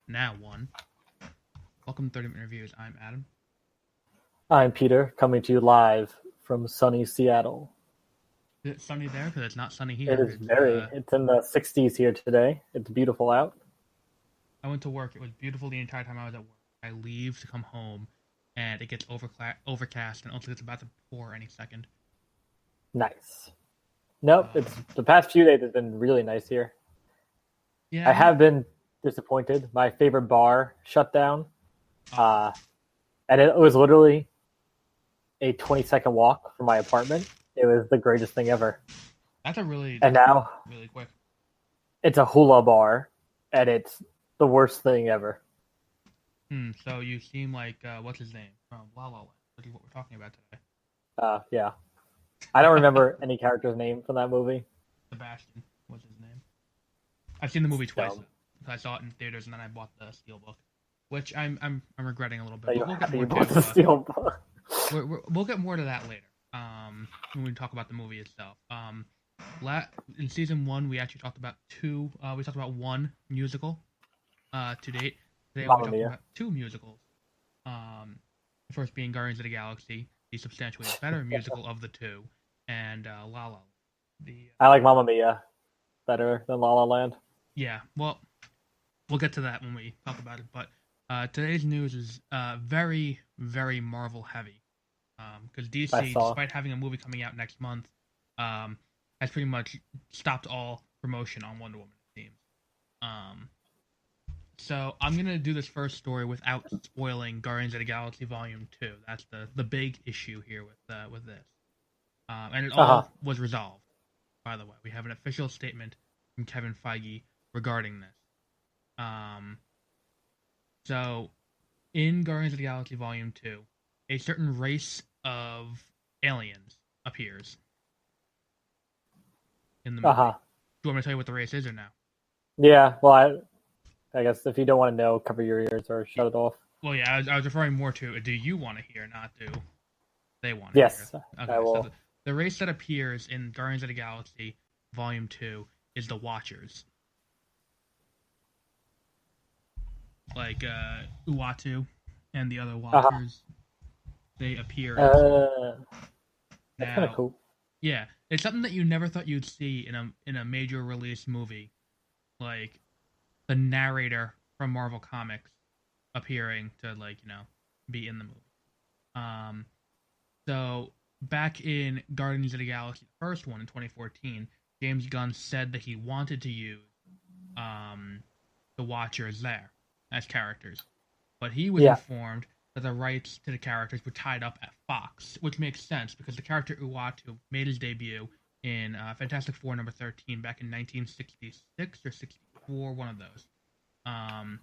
Now one. Welcome to 30-Minute Reviews. I'm Adam. I'm Peter, coming to you live from sunny Seattle. Is it sunny there? Because it's not sunny It here. is it's in the 60s here today. It's beautiful out. I went to work. It was beautiful the entire time I was at work. I leave to come home, and it gets overcast, and also it's about to pour any second. Nice. Nope, Um, it's the past few days have been really nice here. yeah, I have been disappointed. My favorite bar shut down. oh, Uh, and it was literally a 20-second walk from my apartment. It was the greatest thing ever. that's And now really quick. it's a hula bar, and it's the worst thing ever. So you seem like, what's his name? From La La Land, which is what we're talking about today. Yeah. I don't remember any character's name from that movie. Sebastian, what's his name? I've seen the movie twice, Dumb. though. I saw it in theaters, and then I bought the steelbook, which I'm regretting a little bit, That but we'll get you more bought to. the steel book. We'll get more to that later. When we talk about the movie itself. In season one, we actually talked about two. We talked about one musical. To date, today we'll be Mamma talking Mia. about two musicals. The first being Guardians of the Galaxy, the substantially better musical of the two, and La La Land. The I like Mamma Mia better than La La Land. Yeah, well, we'll get to that when we talk about it. But today's news is very, very Marvel heavy. Because I DC, saw. despite having a movie coming out next month, um, has pretty much stopped all promotion on Wonder Woman, it seems. Um, so I'm gonna do this first story without spoiling Guardians of the Galaxy Volume 2. That's the big issue here with this. And it Uh huh. all was resolved. By the way, we have an official statement from Kevin Feige regarding this. Um, so in Guardians of the Galaxy Volume 2, a certain race of aliens appears in the Uh movie. huh. Do you want me to tell you what the race is or no? Yeah. Well, I guess if you don't want to know, cover your ears or Yeah. shut it off. Well, yeah, I was referring more to do you want to hear, not do they want to hear. Yes, I Okay, so will. the race that appears in Guardians of the Galaxy Volume 2 is the Watchers. Like Uatu and the other Uh huh. Watchers, they appear in this movie. Uh, that's kind of Now, cool. yeah, it's something that you never thought you'd see in a major release movie, like the narrator from Marvel Comics appearing to be in the movie. Um, so back in Guardians of the Galaxy, the first one in 2014, James Gunn said that he wanted to use um, the Watchers there as characters, but he was Yeah. informed that the rights to the characters were tied up at Fox, which makes sense because the character Uatu made his debut in Fantastic Four number 13 back in 1966 or 64, one of those. Um,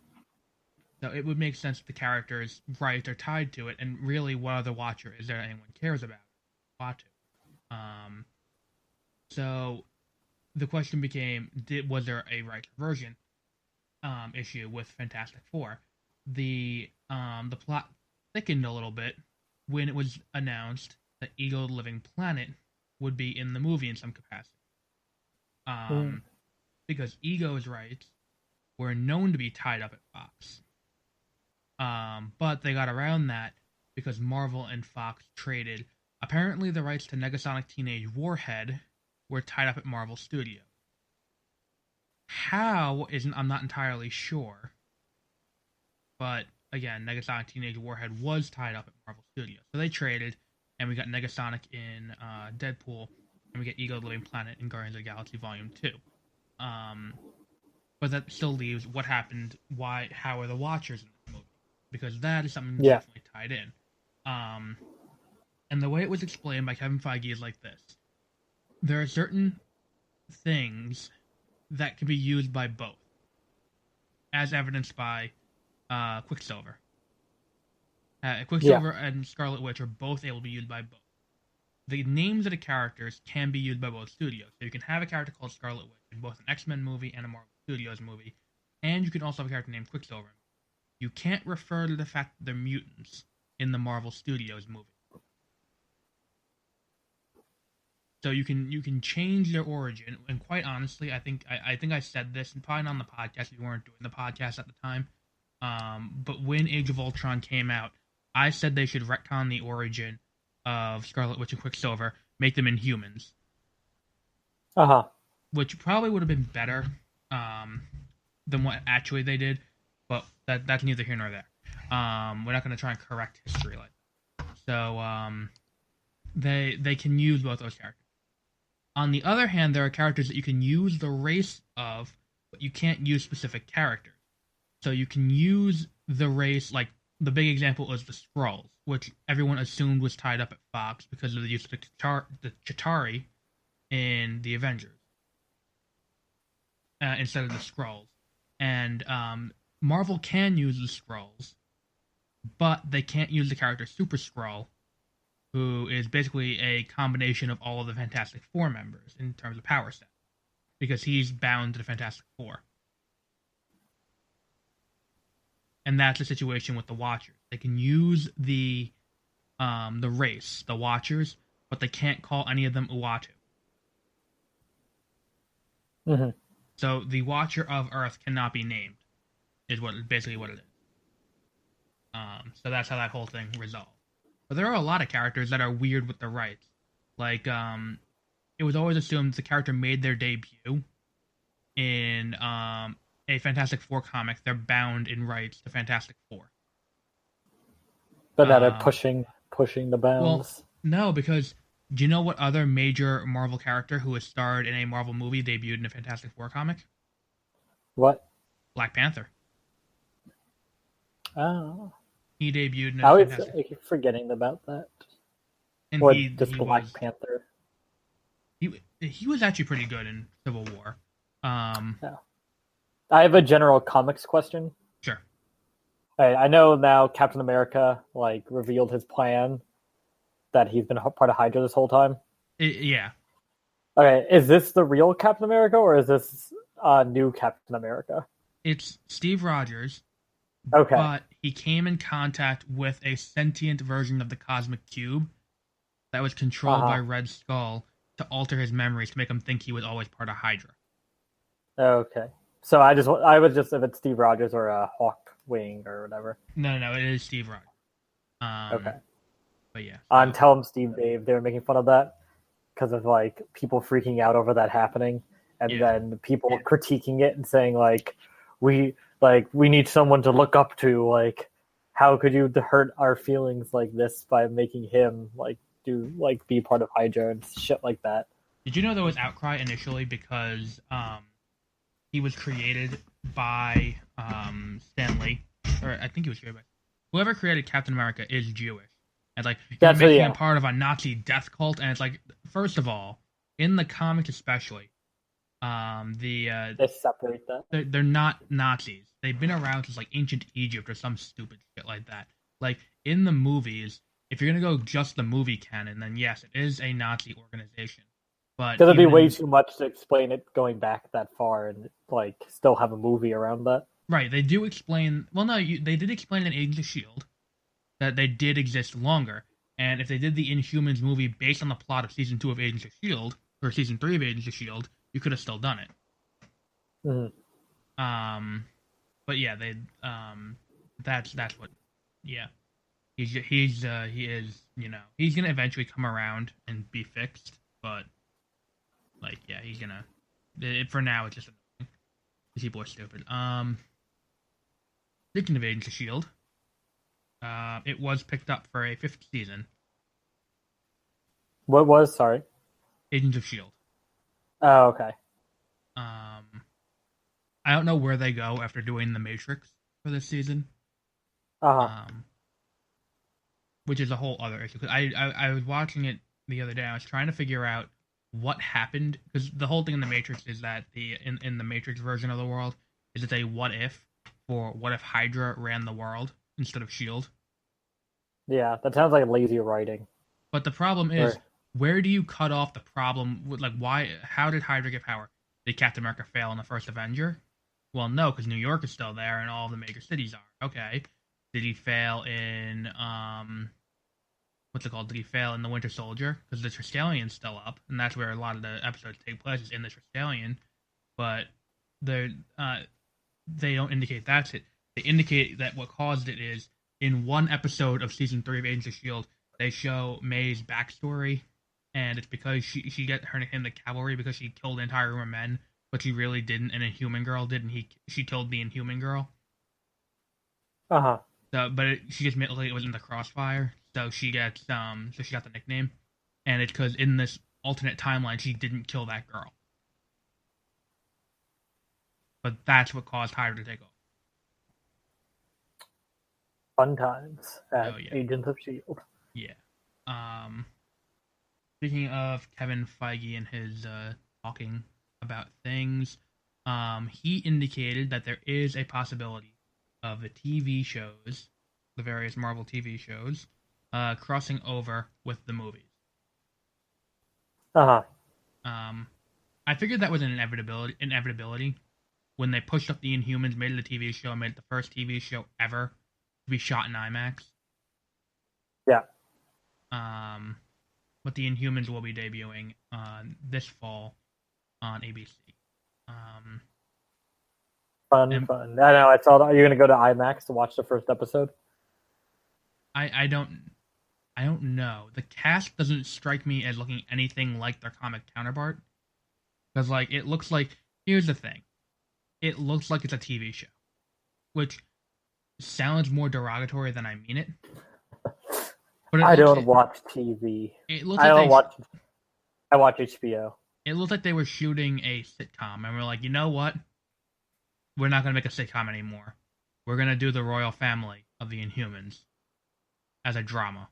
so it would make sense that the character's rights are tied to it, and really, what other Watcher is there that anyone cares about? Uatu. Um, so the question became, was there a right version issue with Fantastic Four? The plot thickened a little bit when it was announced that Ego the Living Planet would be in the movie in some capacity. Mm. Um, because Ego's rights were known to be tied up at Fox. But they got around that because Marvel and Fox traded. Apparently, the rights to Negasonic Teenage Warhead were tied up at Marvel Studios. How isn't I'm not entirely sure. But again, Negasonic Teenage Warhead was tied up at Marvel Studios. So they traded, and we got Negasonic in Deadpool, and we get Ego the Living Planet in Guardians of the Galaxy Volume 2. But that still leaves what happened, how are the Watchers in this movie? Because that is something that's Yeah. definitely tied in. And the way it was explained by Kevin Feige is like this. There are certain things that can be used by both, as evidenced by Quicksilver. Yeah. Quicksilver and Scarlet Witch are both able to be used by both. The names of the characters can be used by both studios. So you can have a character called Scarlet Witch in both an X-Men movie and a Marvel Studios movie, and you can also have a character named Quicksilver. You can't refer to the fact that they're mutants in the Marvel Studios movie. So you can change their origin, and quite honestly, I think I said this, and probably not on the podcast if you weren't doing the podcast at the time. But when Age of Ultron came out, I said they should retcon the origin of Scarlet Witch and Quicksilver, make them Inhumans, Uh huh. which probably would have been better than what actually they did. But that's neither here nor there. We're not going to try and correct history like that. So they can use both those characters. On the other hand, there are characters that you can use the race of, but you can't use specific characters. So you can use the race, like the big example is the Skrulls, which everyone assumed was tied up at Fox because of the use of the Chitauri in the Avengers instead of the Skrulls. And Marvel can use the Skrulls, but they can't use the character Super Skrull, who is basically a combination of all of the Fantastic Four members in terms of power set, because he's bound to the Fantastic Four. And that's the situation with the Watchers. They can use the race, the Watchers, but they can't call any of them Uatu. Mm-hmm. So the Watcher of Earth cannot be named, is basically what it is. So that's how that whole thing resolved. But there are a lot of characters that are weird with the rights. Like, it was always assumed the character made their debut in a Fantastic Four comic. They're bound in rights to Fantastic Four. But that are pushing the bounds. Well, no, because do you know what other major Marvel character who has starred in a Marvel movie debuted in a Fantastic Four comic? What? Black Panther. Oh. He debuted in a I was Fantastic... forgetting about that. And what, he Black Panther? He was actually pretty good in Civil War. Yeah. I have a general comics question. Sure. I know now Captain America revealed his plan that he's been part of Hydra this whole time. Yeah. Okay, is this the real Captain America or is this new Captain America? It's Steve Rogers. Okay. But he came in contact with a sentient version of the Cosmic Cube that was controlled by Red Skull to alter his memories to make him think he was always part of Hydra. Okay. So I was just if it's Steve Rogers or a Hawkwing or whatever. No, it is Steve Rogers. Okay. But yeah. On Tell 'em Steve Dave, they were making fun of that because of people freaking out over that happening, and then people critiquing it and saying we need someone to look up to. How could you hurt our feelings like this by making him be part of Hydra and shit like that? Did you know there was outcry initially because he was created by Stan Lee, or I think he was created by whoever created Captain America is Jewish, and you're making him part of a Nazi death cult, and it's first of all, in the comics especially, they separate that. They're not Nazis. They've been around since ancient Egypt or some stupid shit like that. In the movies, if you're gonna go just the movie canon, then yes, it is a Nazi organization. But because it'd be way too much to explain it going back that far and still have a movie around that. Right, they do explain. Well, no, they did explain in Agents of Shield that they did exist longer, and if they did the Inhumans movie based on the plot of season 2 of Agents of Shield or season 3 of Agents of Shield, you could have still done it. Mm-hmm. But yeah, they that's what. Yeah, he is he's gonna eventually come around and be fixed, but he's gonna. For now, it's just annoying. These people are stupid. Speaking of Agents of Shield, it was picked up for a 5th season. What was? Sorry. Agents of Shield. Oh, okay. I don't know where they go after doing The Matrix for this season. Which is a whole other issue. Because I was watching it the other day. I was trying to figure out what happened, because the whole thing in The Matrix is that in the Matrix version of the world is it's a what if for what if Hydra ran the world instead of Shield. Yeah, that sounds like lazy writing. But the problem is, where do you cut off the problem with why? How did Hydra get power? Did Captain America fail in the first Avenger? Well, no, because New York is still there and all the major cities are. Okay. Did he fail in what's it called? Did he fail in the Winter Soldier? Because the Tristalian's still up, and that's where a lot of the episodes take place, is in the Tristalian. But they don't indicate that's it. They indicate that what caused it is in one episode of season 3 of Agents of Shield, they show May's backstory, and it's because she got her in the cavalry because she killed an entire room of men, but she really didn't, and Inhuman Girl did, and she killed the Inhuman Girl. Uh-huh. So, but she just admittedly it was in the crossfire, so she got the nickname, and it's because in this alternate timeline she didn't kill that girl, but that's what caused Hydra to take over. Fun times at yeah. Agents of Shield. Yeah. Speaking of Kevin Feige and his talking about things, he indicated that there is a possibility of the TV shows, the various Marvel TV shows, crossing over with the movies. Uh-huh. I figured that was an inevitability when they pushed up the Inhumans, made it a TV show, and made it the first TV show ever to be shot in IMAX. Yeah. But the Inhumans will be debuting this fall on ABC. Fun. I know. I saw that. Are you going to go to IMAX to watch the first episode? I don't know. The cast doesn't strike me as looking anything like their comic counterpart. Because, like, it looks like... Here's the thing. It looks like it's a TV show. Which sounds more derogatory than I mean it. But I don't watch TV. I watch HBO. It looks like they were shooting a sitcom, and we're like, you know what? We're not going to make a sitcom anymore. We're going to do the royal family of the Inhumans as a drama.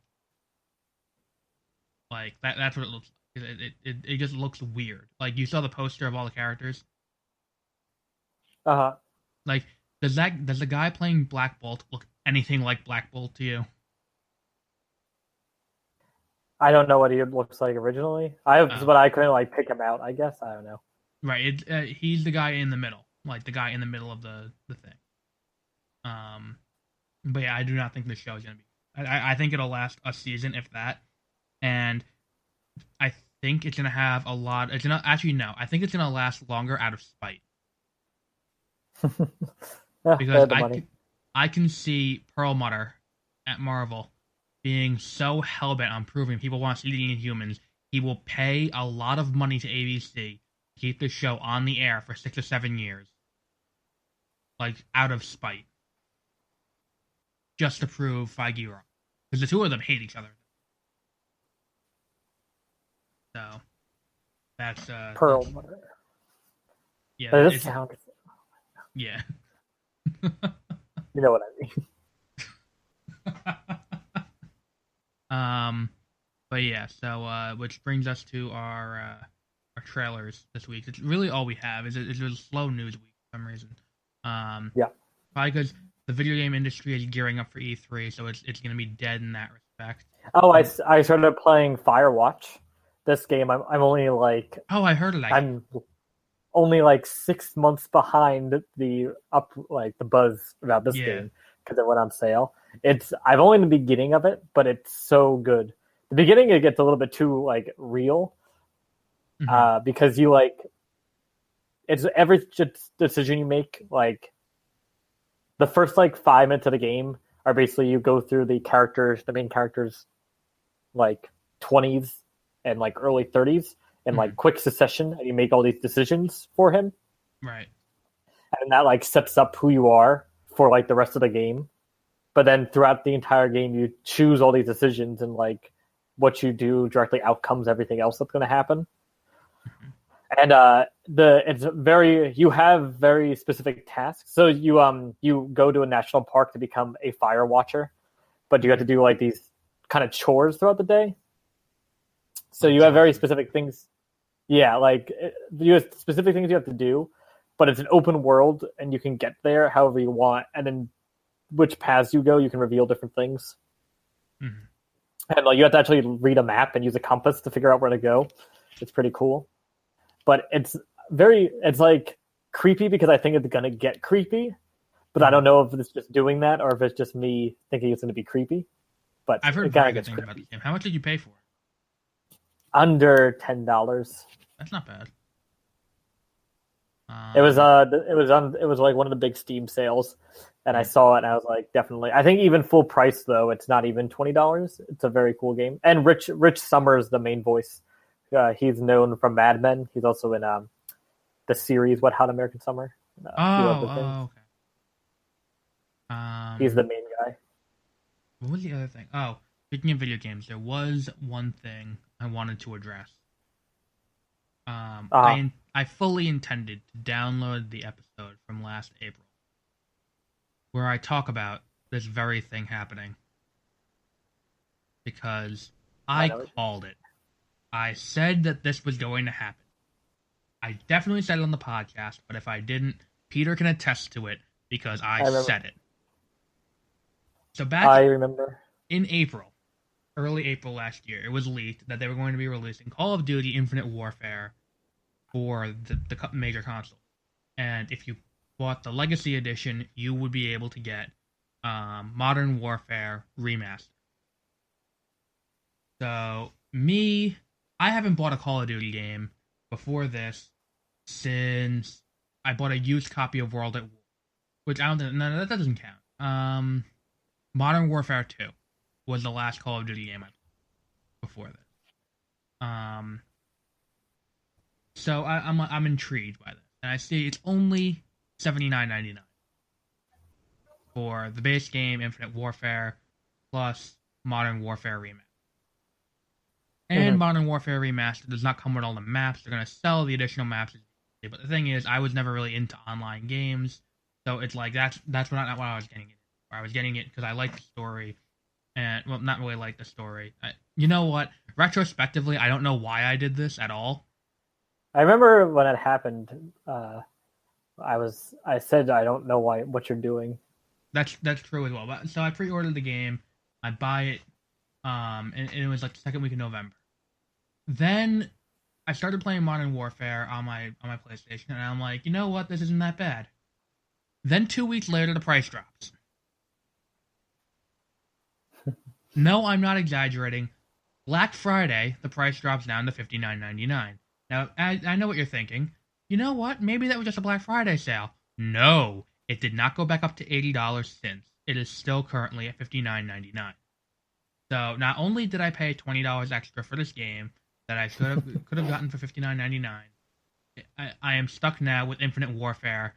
Like, that's what it looks like. It just looks weird. Like, you saw the poster of all the characters? Uh-huh. Like, does the guy playing Black Bolt look anything like Black Bolt to you? I don't know what he looks like originally. But I couldn't like pick him out. I guess I don't know. Right, he's the guy in the middle, like the guy in the middle of the thing. But yeah, I do not think the show is gonna be. I think it'll last a season, if that, and I think it's gonna have a lot. It's gonna actually no. I think it's gonna last longer out of spite. Yeah, because I can see Perlmutter at Marvel being so hellbent on proving people want to see the Inhumans, he will pay a lot of money to ABC to keep the show on the air for 6 or 7 years. Like, out of spite. Just to prove Feige wrong. Because the two of them hate each other. So, that's, Perlmutter. Yeah. That sounds... Yeah. You know what I mean. But yeah, so which brings us to our trailers this week. It's really all we have. It's a slow news week for some reason. Yeah. Probably because the video game industry is gearing up for E3, so it's going to be dead in that respect. Oh, I started playing Firewatch. This game, I'm only like... Oh, I heard of that. I'm only like 6 months behind the buzz about this game because it went on sale. I've only in the beginning of it, but it's so good. The beginning it gets a little bit too like real, because you like it's every decision you make. Like the first like 5 minutes of the game are basically you go through the main characters, like 20s and like early 30s in like quick succession, and you make all these decisions for him. Right. And that like sets up who you are for like the rest of the game. But then throughout the entire game, you choose all these decisions, and like what you do directly outcomes everything else that's going to happen. And you have very specific tasks. So you go to a national park to become a fire watcher, but you have to do like these kind of chores throughout the day. So you have very specific things. Yeah, like you have specific things you have to do, but it's an open world, and you can get there however you want, and then which paths you go, you can reveal different things. And like, you have to actually read a map and use a compass to figure out where to go. It's pretty cool. But it's like creepy because I think it's going to get creepy, but I don't know if it's just doing that or if it's just me thinking it's going to be creepy. But I've heard very good things about this game. How much did you pay for it? Under $10. That's not bad. Um, it was like one of the big Steam sales, and I hmm. saw it and I was like, definitely. I think even full price though, it's not even $20. It's a very cool game. And Rich Summers, the main voice, he's known from Mad Men. He's also in the series What Hot American Summer, and a few other things. Oh, okay. He's the main guy. What was the other thing? Oh, speaking of video games, there was one thing I wanted to address. Uh I fully intended to download the episode from last April where I talk about this very thing happening because I I know. called it. I said that this was going to happen. I definitely said it on the podcast, but if I didn't, Peter can attest to it because I I remember. said it. So back I remember. in April, early April last year, it was leaked that they were going to be releasing Call of Duty Infinite Warfare for the major console. And if you bought the Legacy Edition, you would be able to get Modern Warfare Remastered. So, I haven't bought a Call of Duty game before this since I bought a used copy of World at War, which I don't think, no, that doesn't count. Modern Warfare 2 was the last Call of Duty game I played before this. Um, so I'm intrigued by this, and I see it's only $79.99 for the base game Infinite Warfare plus Modern Warfare Remastered. And Mm-hmm. Modern Warfare Remastered does not come with all the maps. They're going to sell the additional maps. But the thing is, I was never really into online games, so it's like that's not what I was getting it. I was getting it because I like the story, and well, not really like the story. You know what? Retrospectively, I don't know why I did this at all. I remember when it happened. I said I don't know what you're doing. That's true as well. But so I pre-ordered the game. I buy it, and it was like the second week of November. Then I started playing Modern Warfare on my PlayStation, and I'm like, you know what? This isn't that bad. Then 2 weeks later, the price drops. No, I'm not exaggerating. Black Friday, the price drops down to $59.99. Now, I know what you're thinking. You know what? Maybe that was just a Black Friday sale. No, it did not go back up to $80 since. It is still currently at $59.99. So not only did I pay $20 extra for this game that I could have gotten for $59.99, I am stuck now with Infinite Warfare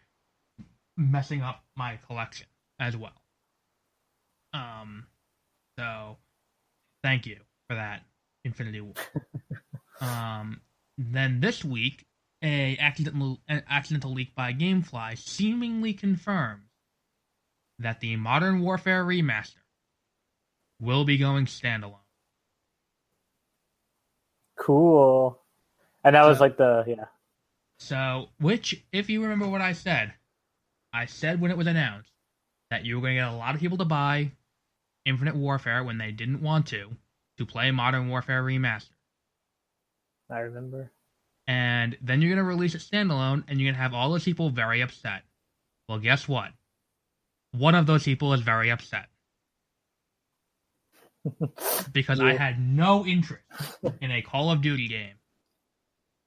messing up my collection as well. So thank you for that, Infinity War. Then this week, an accidental leak by GameFly seemingly confirms that the Modern Warfare Remaster will be going standalone. Cool. And that was like yeah. So, which, if you remember what I said when it was announced that you were going to get a lot of people to buy Infinite Warfare when they didn't want to play Modern Warfare Remastered. I remember. And then you're going to release it standalone, and you're going to have all those people very upset. Well, guess what? One of those people is very upset. Because Yeah. I had no interest in a Call of Duty game.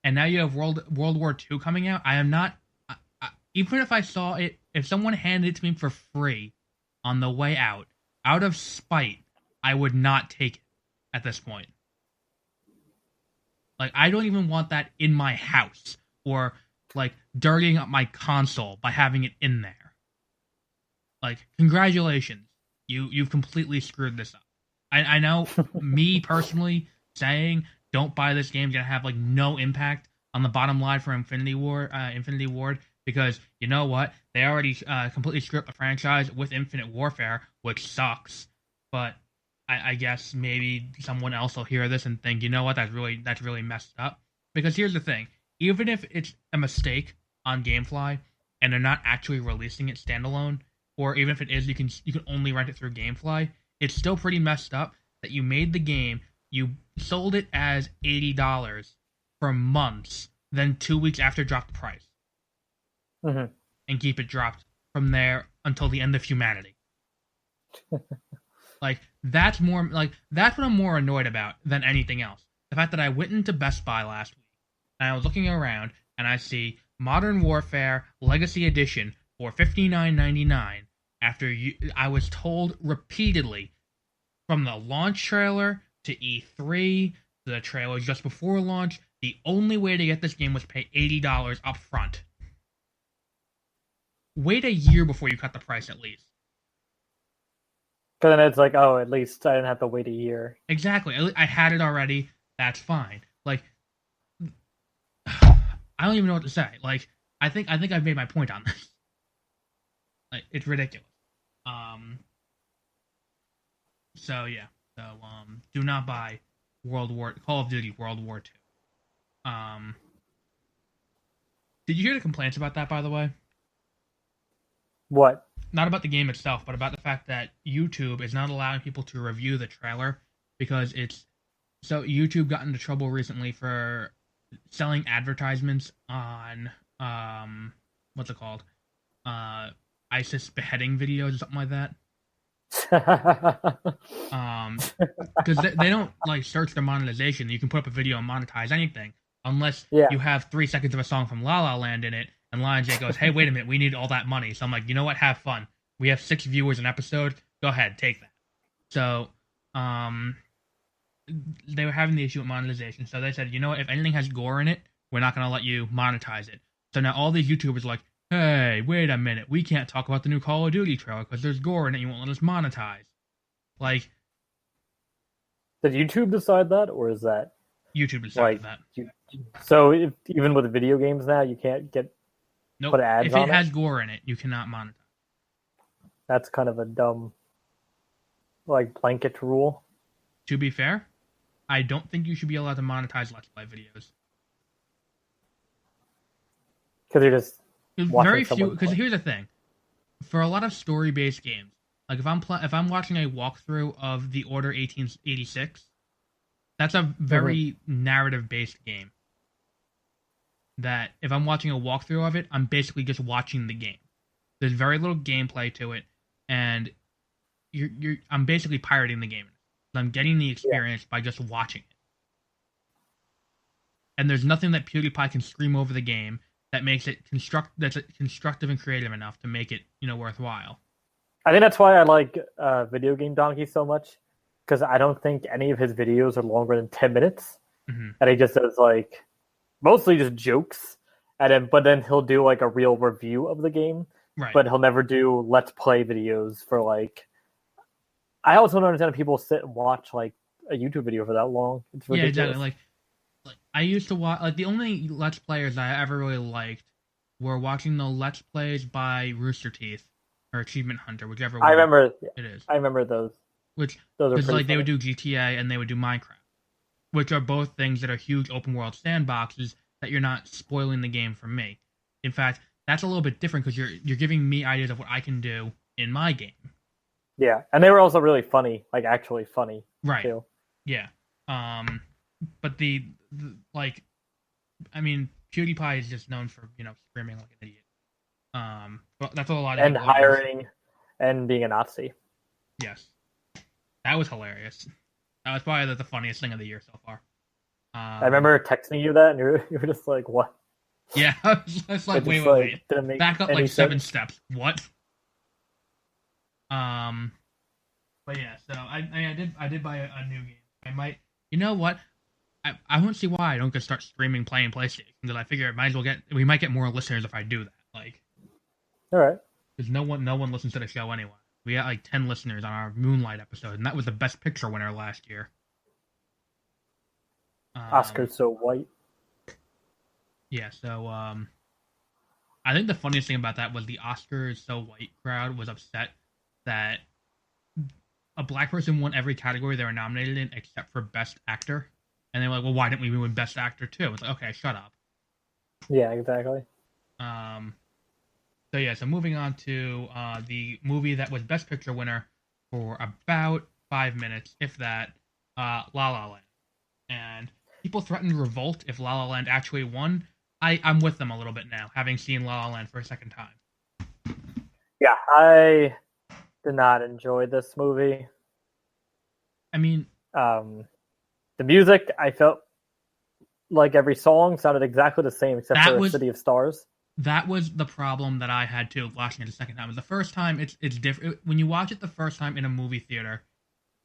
And now you have World War II coming out. I am not... even if I saw it, if someone handed it to me for free on the way out of spite, I would not take it at this point. Like, I don't even want that in my house or, like, dirtying up my console by having it in there. Like, congratulations. You've completely screwed this up. I know me personally saying don't buy this game is going to have, like, no impact on the bottom line for Infinity Ward because, you know what? They already completely stripped the franchise with Infinite Warfare, which sucks. But I guess maybe someone else will hear this and think, you know what, that's really messed up. Because here's the thing: even if it's a mistake on GameFly and they're not actually releasing it standalone, or even if it is, you can only rent it through GameFly. It's still pretty messed up that you made the game, you sold it as $80 for months, then 2 weeks after dropped the price, and keep it dropped from there until the end of humanity. Like, that's what I'm more annoyed about than anything else. The fact that I went into Best Buy last week and I was looking around and I see Modern Warfare Legacy Edition for $59.99 after I was told repeatedly from the launch trailer to E3 to the trailer just before launch, the only way to get this game was pay $80 up front. Wait a year before you cut the price at least. Because then it's like, oh, at least I didn't have to wait a year. Exactly. I had it already. That's fine. Like, I don't even know what to say. Like, I think I've made my point on this. Like, it's ridiculous. So yeah. So do not buy Call of Duty World War II. Did you hear the complaints about that, by the way? What? Not about the game itself, but about the fact that YouTube is not allowing people to review the trailer because it's so YouTube got into trouble recently for selling advertisements on what's it called? ISIS beheading videos or something like that. Because they don't like search their monetization. You can put up a video and monetize anything unless you have 3 seconds of a song from La La Land in it, and Lion J goes, "Hey, wait a minute, we need all that money." So I'm like, you know what? Have fun. We have 6 viewers an episode. Go ahead, take that. So, they were having the issue with monetization. So they said, you know what? If anything has gore in it, we're not gonna let you monetize it. So now all these YouTubers are like, hey, wait a minute, we can't talk about the new Call of Duty trailer because there's gore in it. You won't let us monetize. Like, did YouTube decide that, or is that YouTube decided that? So even with video games now, you can't put ads if on it has gore in it, you cannot monetize. That's kind of a dumb, like, blanket rule. To be fair, I don't think you should be allowed to monetize Let's Play videos. Because you're just very few. Because here's the thing: for a lot of story-based games, like if I'm watching a walkthrough of The Order 1886, that's a very narrative-based game. That if I'm watching a walkthrough of it, I'm basically just watching the game. There's very little gameplay to it, and I'm basically pirating the game. I'm getting the experience by just watching it. And there's nothing that PewDiePie can scream over the game that makes it constructive and creative enough to make it, worthwhile. I think that's why I like Video Game Donkey so much, because I don't think any of his videos are longer than 10 minutes. Mm-hmm. And he just does like mostly just jokes, but then he'll do like a real review of the game. Right. But he'll never do Let's Play videos for like. I also don't understand if people sit and watch like a YouTube video for that long. It's ridiculous. Yeah, exactly. Like I used to watch. Like the only Let's Players I ever really liked were watching the Let's Plays by Rooster Teeth or Achievement Hunter, whichever one. I remember it is. I remember those. Those are like funny. They would do GTA and they would do Minecraft, which are both things that are huge open world sandboxes that you're not spoiling the game for me. In fact, that's a little bit different because you're giving me ideas of what I can do in my game. Yeah, and they were also really funny, like actually funny. Right. Too. Yeah. But the like, I mean, PewDiePie is just known for screaming like an idiot. But that's what a lot of and hiring and being a Nazi. Yes, that was hilarious. That was probably the funniest thing of the year so far. I remember texting you that, and you were just like, "What?" Yeah, I was like, wait. Back up like 7 steps. What? But yeah, so I did buy a new game. I might, you know what? I won't see why I don't just start streaming playing PlayStation, because I figure we might get more listeners if I do that. Like, all right, because no one listens to the show anyway. We got like 10 listeners on our Moonlight episode, and that was the Best Picture winner last year. Oscar's so white. Yeah, so I think the funniest thing about that was the Oscars so white crowd was upset that a black person won every category they were nominated in except for Best Actor. And they were like, well, why didn't we win Best Actor too? It's like, okay, shut up. Yeah, exactly. So moving on to the movie that was Best Picture winner for about 5 minutes, if that, La La Land. And people threatened revolt if La La Land actually won. I'm with them a little bit now, having seen La La Land for a second time. Yeah, I did not enjoy this movie. I mean, the music I felt like every song sounded exactly the same except That for was City of Stars. that was the problem that I had too watching it the second time. The first time it's different when you watch it the first time in a movie theater.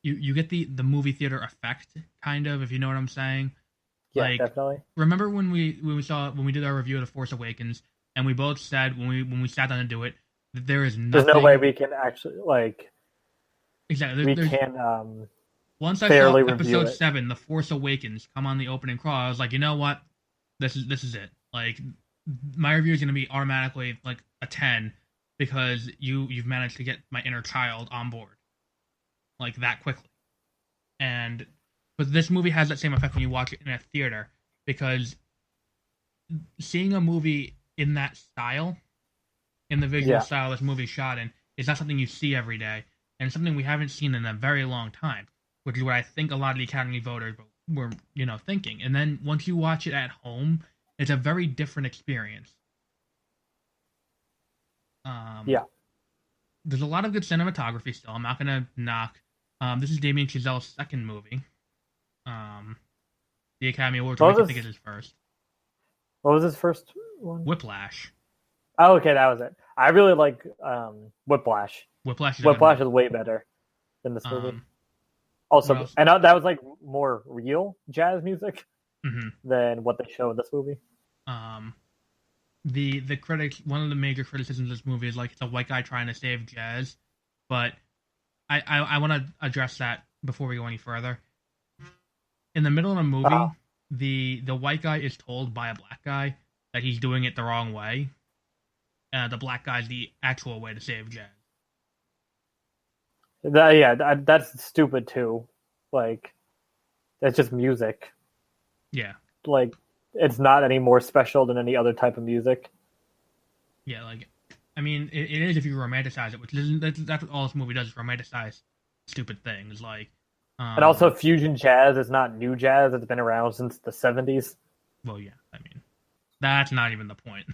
You get the movie theater effect kind of, if you know what I'm saying. Yeah, Like, definitely. remember when we did our review of The Force Awakens and we both said when we sat down to do it that there is There's no way nothing we can actually like exactly we there's can once I saw fairly review Episode it. 7, The Force Awakens, come on the opening crawl, I was like, you know what, this is it. Like, my review is gonna be automatically like a 10 because you've managed to get my inner child on board like that quickly. And but this movie has that same effect when you watch it in a theater because seeing a movie in that style, in the visual Yeah. style this movie's shot in, is not something you see every day, and it's something we haven't seen in a very long time, which is what I think a lot of the Academy voters were, thinking. And then once you watch it at home, it's a very different experience. Yeah. There's a lot of good cinematography still. I'm not gonna knock. This is Damien Chazelle's second movie. The Academy Awards, which I think is his first. What was his first one? Whiplash. Oh, okay, that was it. I really like Whiplash. Whiplash is way better than this movie. What Also, else? and that was like more real jazz music mhm. than what they show in this movie. The critics, one of the major criticisms of this movie is like it's a white guy trying to save jazz, but I want to address that before we go any further. In the middle of the movie, the white guy is told by a black guy that he's doing it the wrong way. The black guy's the actual way to save jazz. That's stupid too. Like, it's just music. Yeah. Like, it's not any more special than any other type of music. Yeah, like, I mean, it is if you romanticize it, which isn't, that's what all this movie does, is romanticize stupid things. Like, And also, fusion jazz is not new jazz. It's been around since the 70s. well, yeah, I mean, that's not even the point.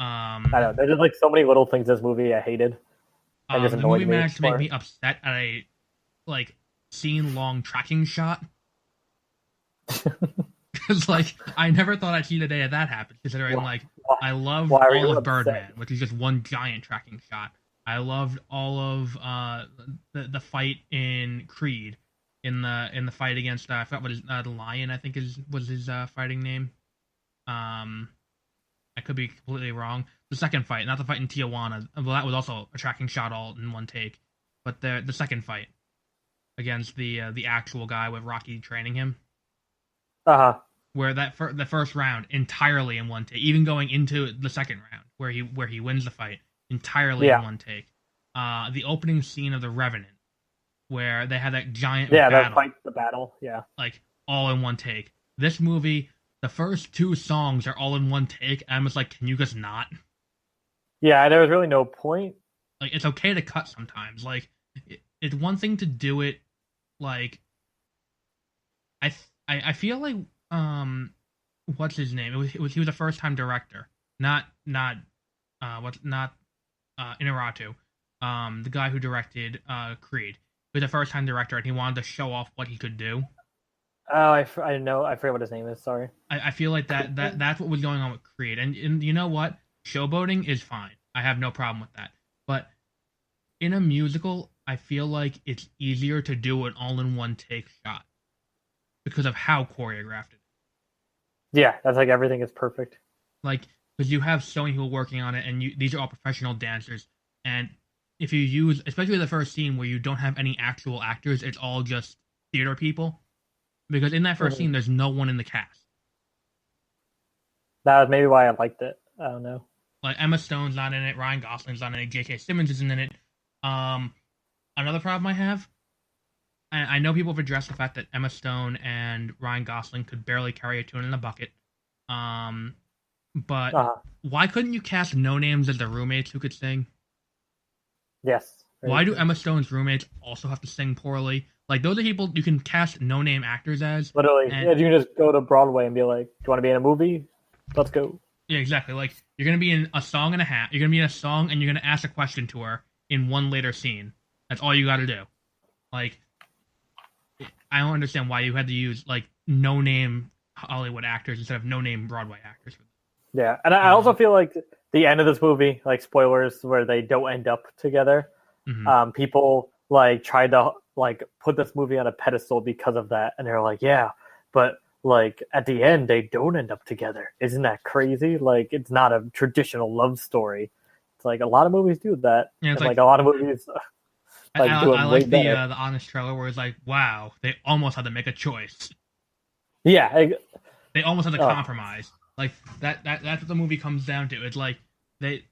I know. There's just like so many little things in this movie I hated. And just The annoyed movie me. managed to make me upset at a, like, scene-long tracking shot. Because, like, I never thought I'd see the day that happened, considering, like, I love all of Birdman, which is just one giant tracking shot. I loved all of the fight in Creed, in the fight against I forgot what his the Lion, I think was his fighting name. I could be completely wrong. The second fight, not the fight in Tijuana. Well, that was also a tracking shot all in one take. But the second fight against the actual guy with Rocky training him. Where the first round entirely in one take, even going into the second round where he wins the fight entirely in one take. The opening scene of The Revenant, where they had that giant battle, the battle, like all in one take. This movie, the first two songs are all in one take. And I'm just like, can you just not? Yeah, there was really no point. Like, it's okay to cut sometimes. Like, it's one thing to do it. Like, I feel like what's his name? He was a first time director, not Inarritu, the guy who directed Creed. He was a first time director, and he wanted to show off what he could do. Oh, I know. I forget what his name is. Sorry. I feel like that's what was going on with Creed, and you know what? Showboating is fine. I have no problem with that. But in a musical, I feel like it's easier to do an all-in-one take shot because of how choreographed it is. Yeah, that's like everything is perfect. Like, because you have so many people working on it, and these are all professional dancers. And if you use, especially the first scene where you don't have any actual actors, it's all just theater people. Because in that first scene, there's no one in the cast. That was maybe why I liked it. I don't know. Like, Emma Stone's not in it, Ryan Gosling's not in it, J.K. Simmons isn't in it. Another problem I have, I know people have addressed the fact that Emma Stone and Ryan Gosling could barely carry a tune in a bucket. But why couldn't you cast no names as the roommates who could sing? Yes. Why do Emma Stone's roommates also have to sing poorly? Like, those are people you can cast no name actors as. Literally, you can just go to Broadway and be like, "Do you want to be in a movie? Let's go." Yeah, exactly. Like, you're gonna be in a song and a half. You're gonna be in a song, and you're gonna ask a question to her in one later scene. That's all you got to do. Like, I don't understand why you had to use like no name Hollywood actors instead of no-name Broadway actors. Yeah, and I also feel like the end of this movie, like spoilers, where they don't end up together. Mm-hmm. People like tried to like put this movie on a pedestal because of that, and they're like, yeah, but like at the end they don't end up together. Isn't that crazy? Like it's not a traditional love story. It's like a lot of movies do that, Yeah, it's and like a lot of movies like do it I way like better. the honest trailer where it's like, wow, they almost had to make a choice. Yeah, They almost had to oh, compromise. Like that's what the movie comes down to. It's like they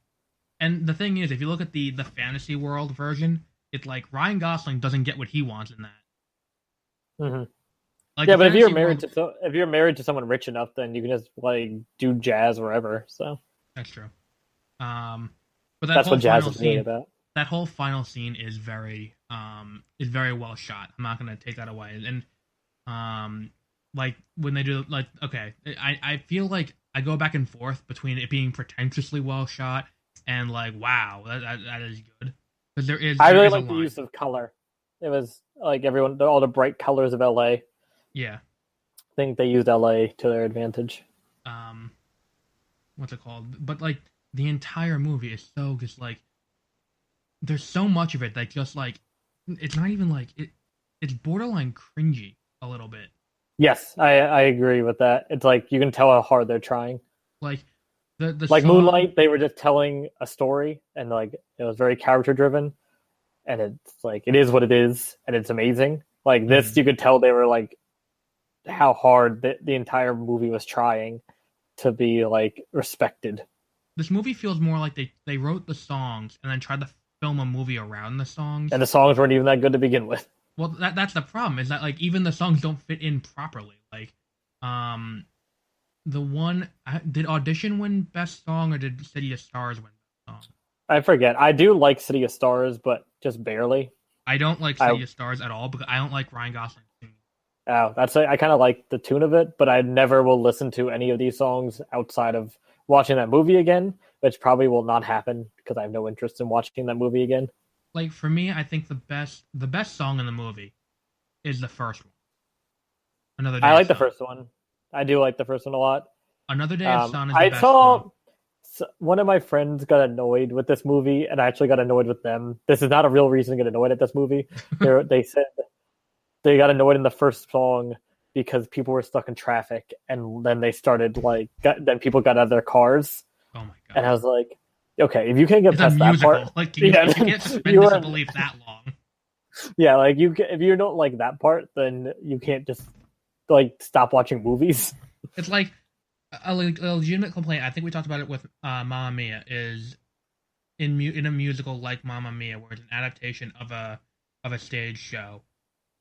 and the thing is, if you look at the fantasy world version, it's like Ryan Gosling doesn't get what he wants in that. mm-hmm. Like Yeah, the but fantasy world, if you're married to someone rich enough, then you can just like do jazz wherever. So that's true. Um, but that's what jazz is really about. that whole final scene is very well shot. I'm not gonna take that away. And like when they do like okay, I feel like I go back and forth between it being pretentiously well shot and like wow that is good because I there really is a like the line. use of color. It was like everyone, all the bright colors of LA. I Yeah. think they used LA to their advantage. Um, what's it called? But like the entire movie is so just like there's so much of it that just like it's not even like it's borderline cringy a little bit. Yes, I agree with that. It's like you can tell how hard they're trying. Like the Like song, Moonlight, they were just telling a story, and like it was very character driven, and it's like it is what it is, and it's amazing. Like this, mhm. you could tell they were like how hard the entire movie was trying to be like respected. This movie feels more like they wrote the songs and then tried to film a movie around the songs. And the songs weren't even that good to begin with. Well, that's the problem is that like even the songs don't fit in properly. Like, the one did Audition win Best Song or did City of Stars win Best Song? I forget. I do like City of Stars, but just barely. I don't like I City of Stars at all because I don't like Ryan Gosling singing. that's I kind of like the tune of it, but I never will listen to any of these songs outside of watching that movie again, which probably will not happen because I have no interest in watching that movie again. Like for me, I think the best song in the movie is the first one. Another I Day of like the Sun. first one. I do like the first one a lot. Another Day of Sun is the I best song. saw one of my friends got annoyed with this movie, and I actually got annoyed with them. This is not a real reason to get annoyed at this movie. They said they got annoyed in the first song because people were stuck in traffic, and then they started then people got out of their cars, Oh my god! and I was like, okay, if you can't get It's a past that musical. part, Like yeah, you can't suspend you are, disbelief that long. yeah, like if you don't like that part, then you can't just like stop watching movies. It's like a legitimate complaint. I think we talked about it with Mamma Mia. Is in a musical like Mamma Mia, where it's an adaptation of a stage show,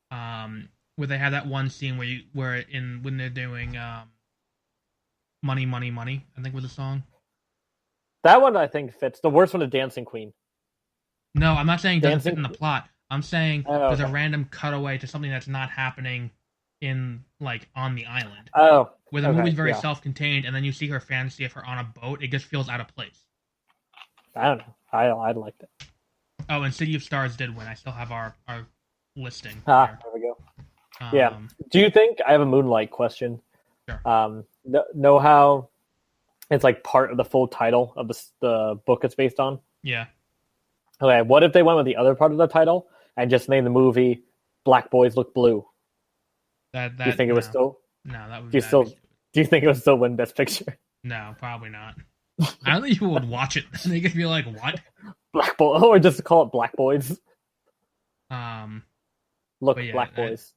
where they have that one scene when they're doing Money Money Money, I think was the song. That one I think fits. The worst one is Dancing Queen. No, I'm not saying it doesn't fit Dancing. in the plot. I'm saying Oh, there's a okay. random cutaway to something that's not happening in like on the island. Oh, Where the okay. movie's very Yeah. self-contained, and then you see her fantasy of her on a boat. It just feels out of place. I don't know. I liked it. Oh, and City of Stars did win. I still have our listing Ah, here. there we go. Yeah. Um, Do you think I have a Moonlight question? Sure. Know how it's like part of the full title of the book it's based on? Yeah. Okay. What if they went with the other part of the title and just named the movie "Black Boys Look Blue"? That Do you think it was still? no, that would Do you that'd still? be stupid. Do you think it would still win Best Picture? No, probably not. I don't think people would watch it. They could be like, "What?" Black Boy, or just call it Black Boys. Um, Look, but yeah, Black Boys.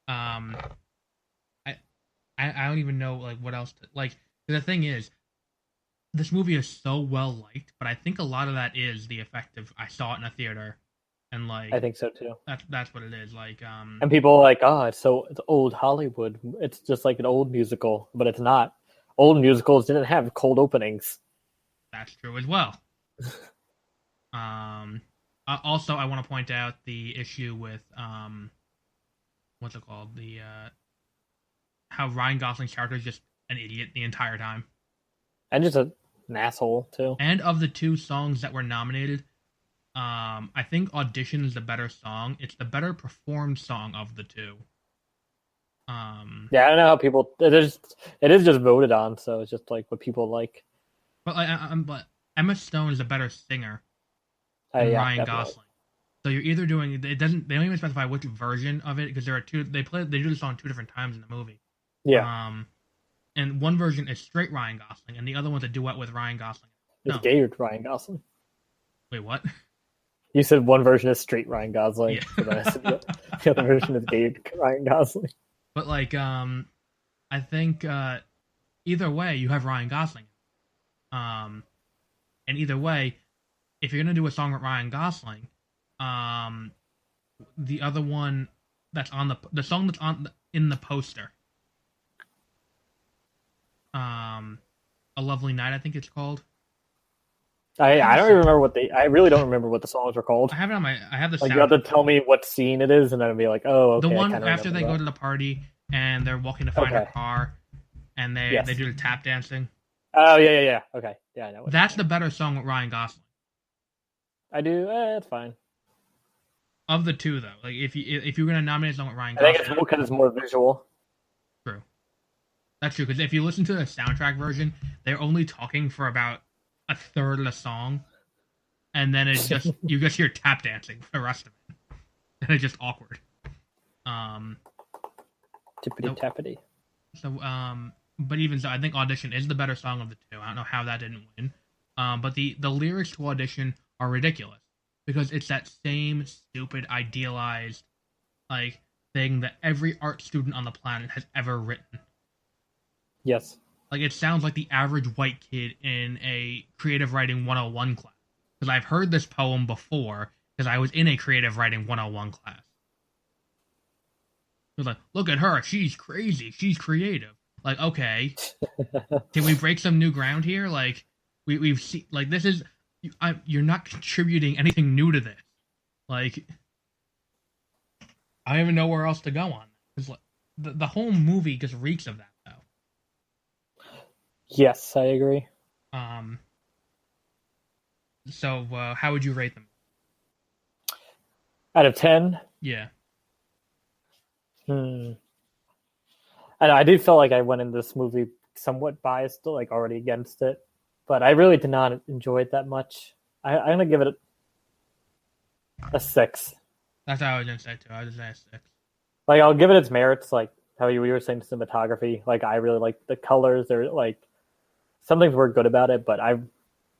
um, I don't even know like what else to, like. The thing is, this movie is so well liked, but I think a lot of that is the effect of I saw it in a theater, and like I think so too. that's what it is. Like And people are like, "Oh, it's old Hollywood. It's just like an old musical," but it's not. Old musicals didn't have cold openings. that's true as well. Also, I want to point out the issue with what's it called? The how Ryan Gosling's character is just an idiot the entire time. And just an asshole too. And of the two songs that were nominated, I think Audition is the better song. It's the better performed song of the two. Yeah, I don't know how people. It is just voted on, so it's just like what people like. but Emma Stone is a better singer than Yeah, Ryan definitely. Gosling. So you're either doing it doesn't they don't even specify which version of it because there are two they do the song two different times in the movie. Yeah, Um, and one version is straight Ryan Gosling, and the other one's a duet with Ryan Gosling. it's No, gay Ryan Gosling. wait, what? You said one version is straight Ryan Gosling, Yeah. so then I said the other version is gay Ryan Gosling. But like, I think either way you have Ryan Gosling. Um, and either way, if you're gonna do a song with Ryan Gosling, um, the other one that's on the song that's in the poster, um, "A Lovely Night," I think it's called. I have I the don't even remember what I really don't remember what the songs were called. I have it on my I have the Like you have sound. to tell me what scene it is, and then I'd be like, oh, The okay, I one kind of after remember they go that. to the party and they're walking to find her Okay. car, and they Yes. do the tap dancing. Oh yeah. Okay. Yeah, I know what you're That's the saying. better song with Ryan Gosling I do. It's fine. of the two, though. Like if you're gonna nominate a song with Ryan I think it's Gosling, more because it's more visual. true. That's true because if you listen to the soundtrack version, they're only talking for about a third of the song, and then it's just you just hear tap dancing for the rest of it, and it's just awkward. Um, Tippity so, tappity. but even so, I think Audition is the better song of the two. I don't know how that didn't win. But the lyrics to Audition are ridiculous because it's that same stupid idealized like thing that every art student on the planet has ever written. Yes. Like it sounds like the average white kid in a creative writing 101 class. Because I've heard this poem before because I was in a creative writing 101 class. It was like, look at her, she's crazy, she's creative. Like, okay, can we break some new ground here? Like, we've seen like this is you're not contributing anything new to this. Like, I don't even know where else to go on. Because like, the whole movie just reeks of that though. Yes, I agree. Um, so how would you rate them? Out of 10, Yeah. hmm. I do feel like I went in this movie somewhat biased, like already against it, but I really did not enjoy it that much. I'm gonna give it a 6. That's how I was gonna say too. I was gonna say a 6. Like I'll give it its merits, like how we were saying cinematography. Like I really like the colors. They're like some things were good about it, but I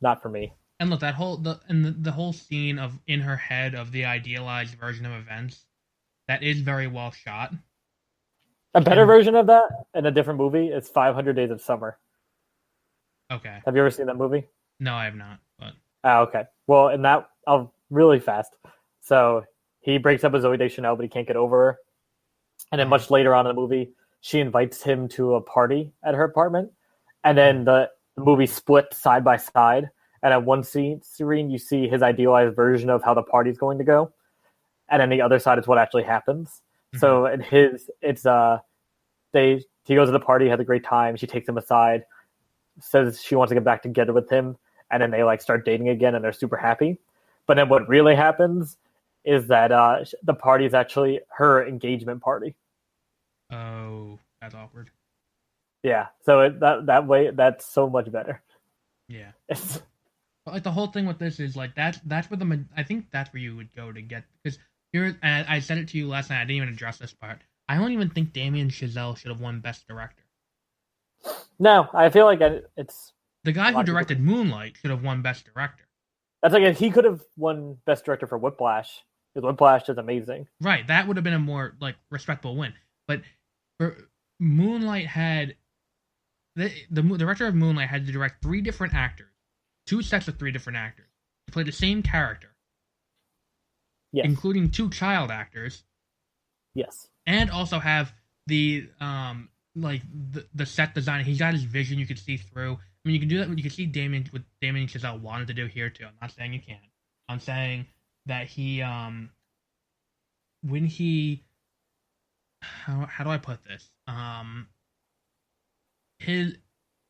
not for me. And look, that whole the whole scene of in her head of the idealized version of events, that is very well shot. A better And version of that in a different movie is 500 Days of Summer. okay, Have you ever seen that movie? no, I have not. But Okay. Well, in that, I'll really fast. So he breaks up with Zoe Deschanel, but he can't get over her. And then much later on in the movie, she invites him to a party at her apartment. And then the movie split side by side. And at one scene, you see his idealized version of how the party's going to go. And then the other side is what actually happens. Mhm. So in he goes to the party, has a great time. She takes him aside, says she wants to get back together with him, and then they like start dating again, and they're super happy. But then what really happens is that the party is actually her engagement party. oh, that's awkward. Yeah, so that way that's so much better. Yeah. It's, But like the whole thing with this is like that's where I think that's where you would go to get because here and I said it to you last night. I didn't even address this part. I don't even think Damien Chazelle should have won Best Director. no, I feel like it's The guy a who lot of people- directed Moonlight should have won Best Director. that's like he could have won Best Director for Whiplash because Whiplash is amazing. Right, that would have been a more like respectable win. But for Moonlight had the director of Moonlight had to direct 3 different actors, 2 sets of 3 different actors to play the same character, Yes, including 2 child actors, yes, and also have the like the set design. He's got his vision you could see through. I mean, you can do that. You can see what Damien Chazelle wanted to do here too. I'm not saying you can't. I'm saying that he when he how do I put this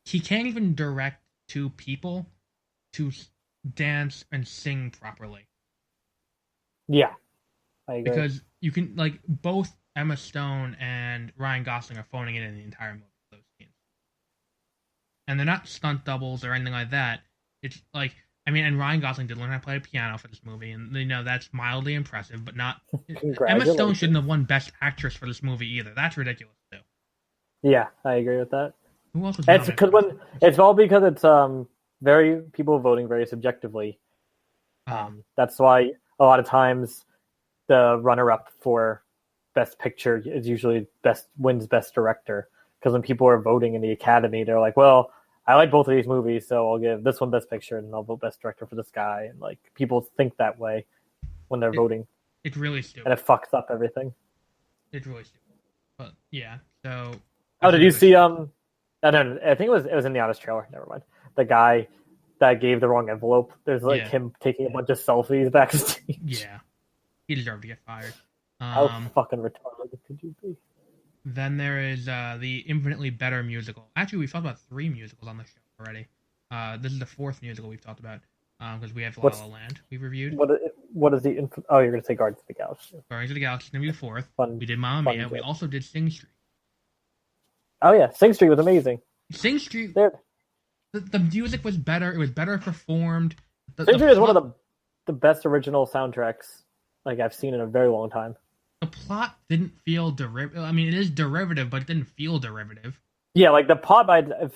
he can't even direct 2 people to dance and sing properly yeah, I agree. because you can like both Emma Stone and Ryan Gosling are phoning it in the entire movie. Those scenes, and they're not stunt doubles or anything like that. It's like, I mean, and Ryan Gosling did learn how to play the piano for this movie, and that's mildly impressive, but not. Emma Stone shouldn't have won Best Actress for this movie either. That's ridiculous too. Yeah, I agree with that. Who else was it's because it's all because it's very people voting very subjectively. That's why a lot of times the runner-up for Best Picture is usually wins Best Director, because when people are voting in the Academy, they're like, well, I like both of these movies, so I'll give this one Best Picture and I'll vote Best Director for this guy. And like, people think that way when they're voting. It's really stupid. And it fucks up everything. It's really stupid. But yeah, so. Oh, did you see? I think it was in the Honest trailer. Never mind. The guy that gave the wrong envelope. There's him taking a bunch of selfies backstage. Yeah, he deserved to get fired. How fucking retarded could you be? Then there is the infinitely better musical. Actually, we've talked about 3 musicals on the show already. This is the 4th musical we've talked about, because we have La La Land we've reviewed. What is the? Oh, you're gonna say Guardians of the Galaxy. Guardians of the Galaxy is gonna be the 4th. Fun, we did Mamma Mia. We also did Sing Street. Oh yeah, Sing Street was amazing. Sing Street. The music was better. It was better performed. Sing Street is one of the best original soundtracks like I've seen in a very long time. The plot didn't feel derivative. I mean, it is derivative, but it didn't feel derivative. Yeah, like the plot,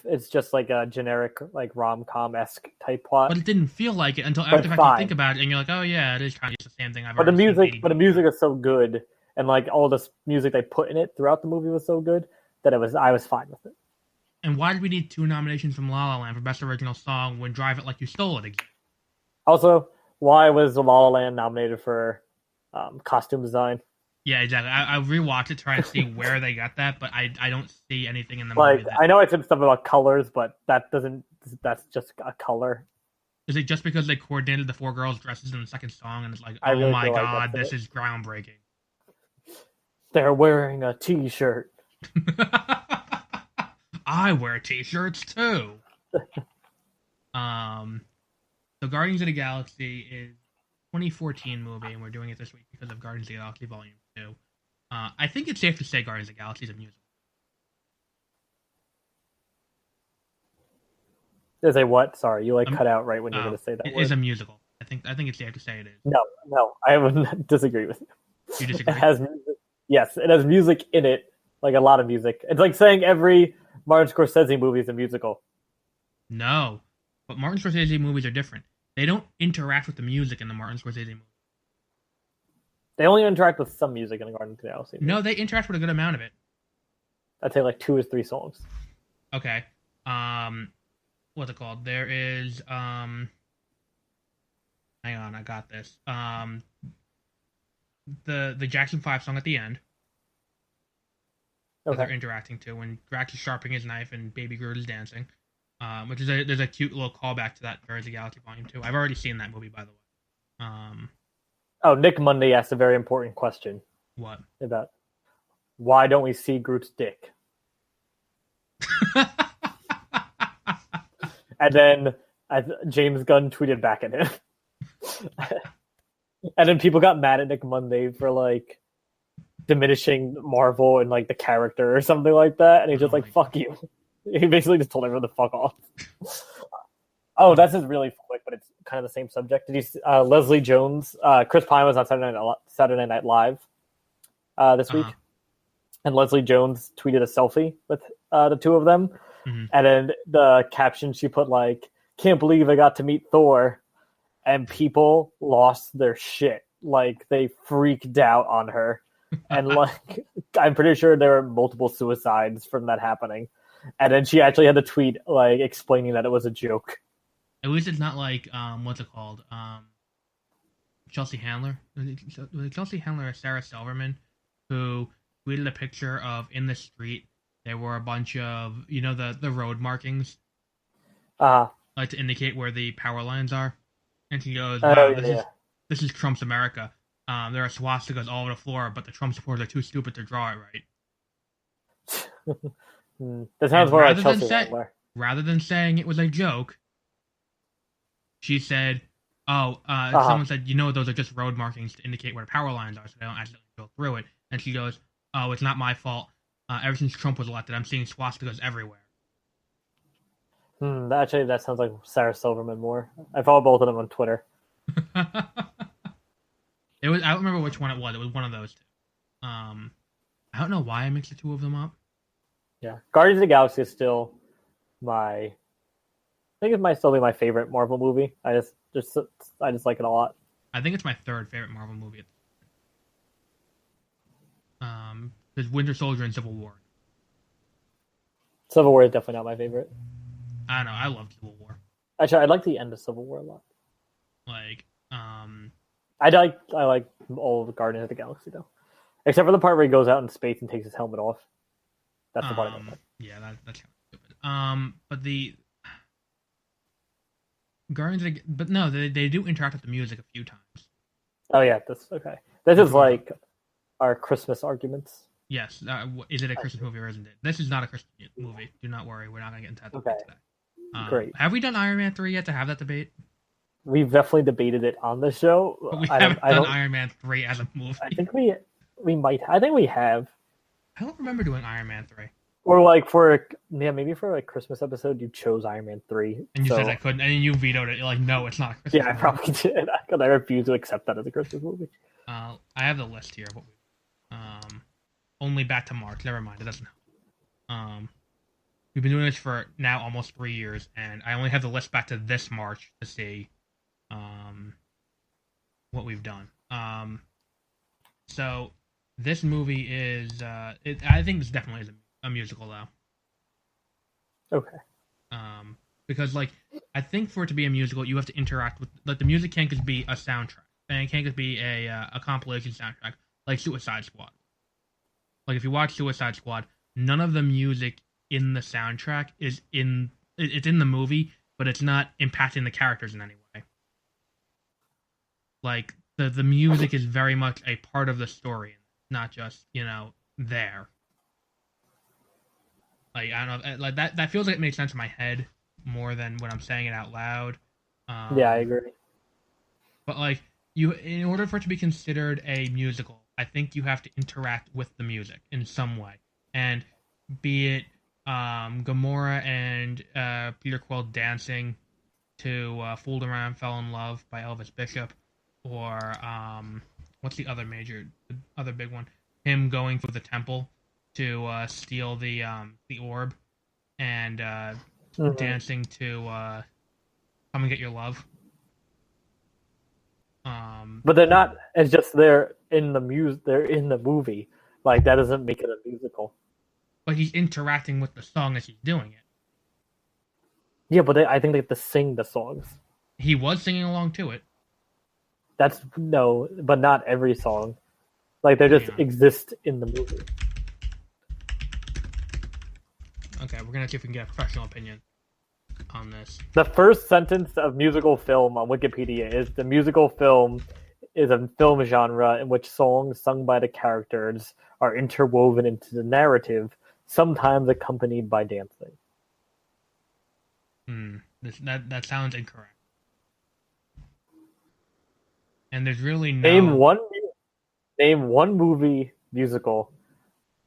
it's just like a generic, like rom-com-esque type plot. But it didn't feel like it until after the fact you think about it, and you're like, oh yeah, it is kind of the same thing I've already seen. But the music is so good, and like all this music they put in it throughout the movie was so good that I was fine with it. And why did we need 2 nominations from La La Land for Best Original Song when Drive It Like You Stole It again? Also, why was La La Land nominated for costume design? Yeah, exactly. I rewatched it trying to see where they got that, but I don't see anything in the movie. Like, I know I said stuff about colors, but that's just a color. Is it just because they coordinated the 4 girls' dresses in the second song, and it's like, oh really my god, this is groundbreaking. They're wearing a t-shirt. I wear t-shirts too. So Guardians of the Galaxy is 2014 movie, and we're doing it this week because of Guardians of the Galaxy Volume 2. I think it's safe to say Guardians of the Galaxy is a musical. Is a what? Sorry, you cut out right when you're going to say that It word. Is a musical. I think it's safe to say it is. No, I would disagree with you. You disagree? It has music. Yes, it has music in it, like a lot of music. It's like saying every Martin Scorsese movie is a musical. No, but Martin Scorsese movies are different. They don't interact with the music in the Martin Scorsese movie. They only interact with some music in the Guardians of the Galaxy. No, they interact with a good amount of it. I'd say like 2 or 3 songs. Okay. What's it called? There is hang on, I got this. The Jackson 5 song at the end. Okay. That they're interacting to when Drax is sharpening his knife and Baby Groot is dancing. Which is there's a cute little callback to that Guardians of the Galaxy Volume 2. I've already seen that movie, by the way. Nick Monday asked a very important question. What? About why don't we see Groot's dick? And then James Gunn tweeted back at him. And then people got mad at Nick Monday for like diminishing Marvel and like the character or something like that. And he's just fuck you. He basically just told everyone to fuck off. Oh, that's just really quick, but it's kind of the same subject. Did you see Leslie Jones? Chris Pine was on Saturday Night Live this week. And Leslie Jones tweeted a selfie with the 2 of them. Mm-hmm. And then the caption she put can't believe I got to meet Thor. And people lost their shit. Like, they freaked out on her. And I'm pretty sure there were multiple suicides from that happening. And then she actually had to tweet explaining that it was a joke. At least it's not what's it called? Chelsea Handler. Was it Chelsea Handler or Sarah Silverman who tweeted a picture of in the street there were a bunch of the road markings to indicate where the power lines are, and she goes, "Wow, this is Trump's America. There are swastikas all over the floor, but the Trump supporters are too stupid to draw it right." That sounds more like Chelsea Handler. Rather than saying it was a joke, she said, someone said, those are just road markings to indicate where the power lines are, so they don't accidentally go through it. And she goes, "Oh, it's not my fault. Ever since Trump was elected, I'm seeing swastikas everywhere." Actually, that sounds like Sarah Silverman more. I follow both of them on Twitter. It was. I don't remember which one it was. It was one of those two. I don't know why I mixed the two of them up. Yeah, Guardians of the Galaxy is still my. I think it might still be my favorite Marvel movie. I just like it a lot. I think it's my third favorite Marvel movie. There's Winter Soldier and Civil War. Civil War is definitely not my favorite. I don't know. I love Civil War. Actually, I like the end of Civil War a lot. Like, I like all of Guardians of the Galaxy though, except for the part where he goes out in space and takes his helmet off. That's the part I don't like. Yeah, that's kind of stupid. But the Guardians, but no, they do interact with the music a few times. Oh yeah, this okay. This is like our Christmas arguments. Yes, is it a Christmas movie or isn't it? This is not a Christmas movie. Do not worry, we're not gonna get into that debate today. Great. Have we done Iron Man 3 yet to have that debate? We've definitely debated it on the show. But we haven't done Iron Man 3 as a movie. I think we might. I think we have. I don't remember doing Iron Man 3. Or maybe for a Christmas episode, you chose Iron Man 3. And you said I couldn't, and you vetoed it. You're like, no, it's not a Christmas movie. I probably did, because I refuse to accept that as a Christmas movie. I have the list here. Only back to March. Never mind, it doesn't help. We've been doing this for now almost 3 years, and I only have the list back to this March to see what we've done. So this movie is I think this definitely is a musical though. Okay. Because I think for it to be a musical, you have to interact with the music can't just be a soundtrack, and it can't just be a compilation soundtrack like Suicide Squad. Like if you watch Suicide Squad, none of the music in the soundtrack it's in the movie, but it's not impacting the characters in any way. Like the music is very much a part of the story, not just there. Like I don't know, like that feels like it makes sense in my head more than when I'm saying it out loud. Yeah, I agree. But in order for it to be considered a musical, I think you have to interact with the music in some way, and be it Gamora and Peter Quill dancing to "Fooled Around, Fell in Love" by Elvis Bishop, or what's the other big one? Him going through the temple to steal the orb, and dancing to "Come and Get Your Love." But they're not. It's just they're in the movie. Like that doesn't make it a musical. But he's interacting with the song as he's doing it. Yeah, but I think they have to sing the songs. He was singing along to it. But not every song. Like they just exist in the movie. Okay, we're gonna see if we can get a professional opinion on this. The first sentence of musical film on Wikipedia is the musical film is a film genre in which songs sung by the characters are interwoven into the narrative, sometimes accompanied by dancing. That sounds incorrect. And there's really no... Name one movie musical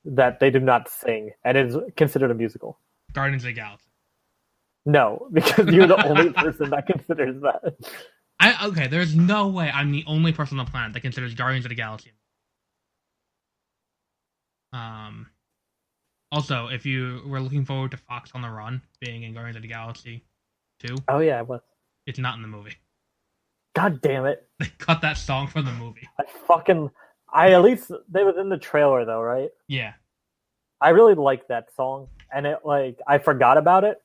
that they do not sing and is considered a musical. Guardians of the Galaxy. No, because you're the only person that considers that. Okay, there's no way I'm the only person on the planet that considers Guardians of the Galaxy. Also, if you were looking forward to Fox on the Run being in Guardians of the Galaxy 2, oh yeah, it was. It's not in the movie. God damn it! They cut that song from the movie. At least they was in the trailer though, right? Yeah. I really like that song, and I forgot about it.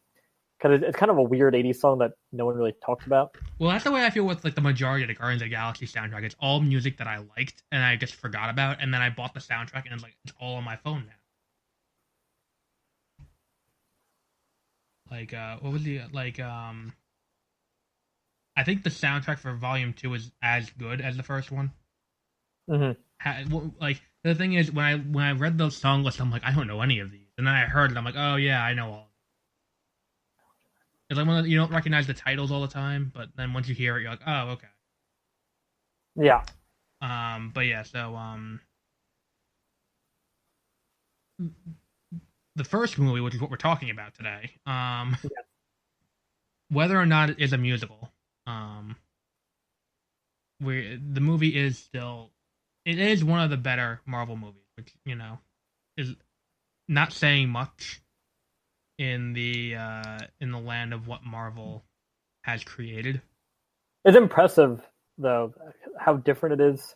Because it's kind of a weird 80s song that no one really talks about. Well, that's the way I feel with the majority of the Guardians of the Galaxy soundtrack. It's all music that I liked and I just forgot about, and then I bought the soundtrack and it's all on my phone now. What was the I think the soundtrack for Volume 2 is as good as the first one. Mm-hmm. The thing is, when I read those song lists, I'm like, I don't know any of these, and then I heard it, I'm like, oh yeah, I know all. It's like when you don't recognize the titles all the time, but then once you hear it, you're like, oh, okay. Yeah. But yeah, so the first movie, which is what we're talking about today, Yeah. whether or not it is a musical, um, the movie is still, it is one of the better Marvel movies, which is not saying much in the land of what Marvel has created. It's impressive though how different it is.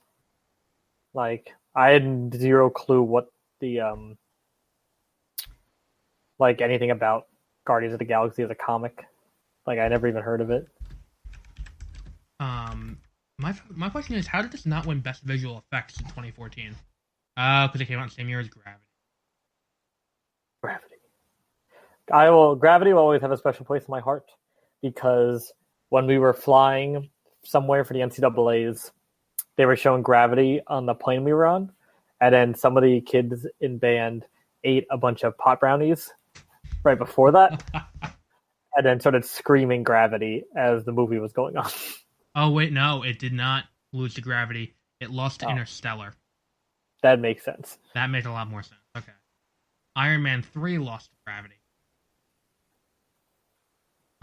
Like I had zero clue what the like anything about Guardians of the Galaxy as a comic. Like I never even heard of it. Um, my question is, how did this not win Best Visual Effects in 2014? Because it came out the same year as Gravity. Gravity. Gravity will always have a special place in my heart because when we were flying somewhere for the NCAA's, they were showing Gravity on the plane we were on, and then some of the kids in band ate a bunch of pot brownies right before that, and then started screaming Gravity as the movie was going on. Oh wait, no, it did not lose to Gravity. It lost to Oh, Interstellar. that makes sense. That makes a lot more sense. Okay. Iron Man 3 lost to Gravity.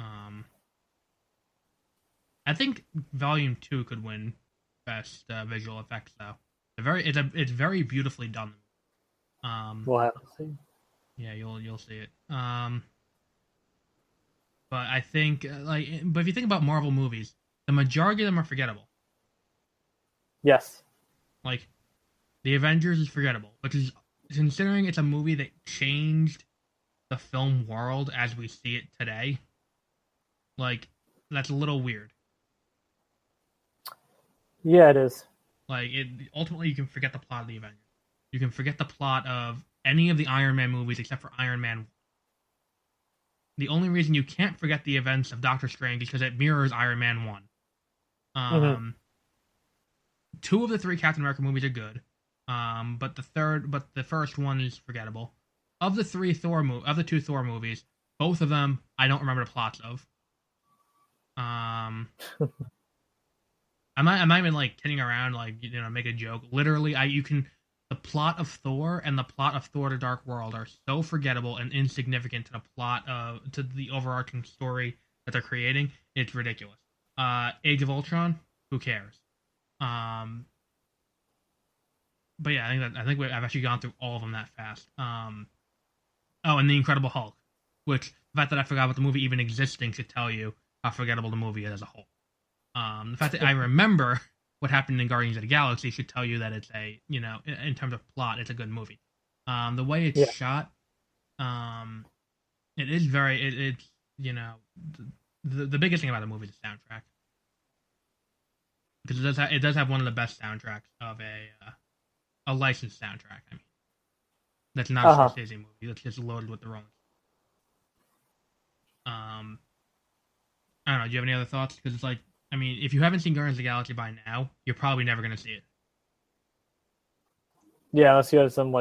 Um, I think Volume 2 could win Best Visual Effects though. It's very beautifully done. We'll have to see. Yeah, you'll see it. But I think but if you think about Marvel movies, the majority of them are forgettable. Yes. Like the Avengers is forgettable, which is considering it's a movie that changed the film world as we see it today. Like that's a little weird. Yeah, it is. Like it ultimately you can forget the plot of the Avengers. You can forget the plot of any of the Iron Man movies except for Iron Man 1. The only reason you can't forget the events of Doctor Strange is because it mirrors Iron Man 1. Mm-hmm. Two of the three Captain America movies are good. But the first one is forgettable. Of the two Thor movies, both of them I don't remember the plots of. I'm not even like kidding around, like make a joke. Literally, the plot of Thor and the plot of Thor: The Dark World are so forgettable and insignificant to the plot of to the overarching story that they're creating. It's ridiculous. Age of Ultron, who cares? But yeah, I've actually gone through all of them that fast. Oh, and the Incredible Hulk, which the fact that I forgot about the movie even existing should tell you how forgettable the movie is as a whole. The fact that I remember what happened in Guardians of the Galaxy should tell you that it's in terms of plot, it's a good movie. The way it's shot, it is it's the biggest thing about the movie is the soundtrack, because it does have one of the best soundtracks of a licensed soundtrack. I mean, that's not a Scorsese movie. That's just loaded with the Rolling. I don't know. Do you have any other thoughts? Because it's like, I mean, if you haven't seen Guardians of the Galaxy by now, you're probably never going to see it. Yeah, unless you have some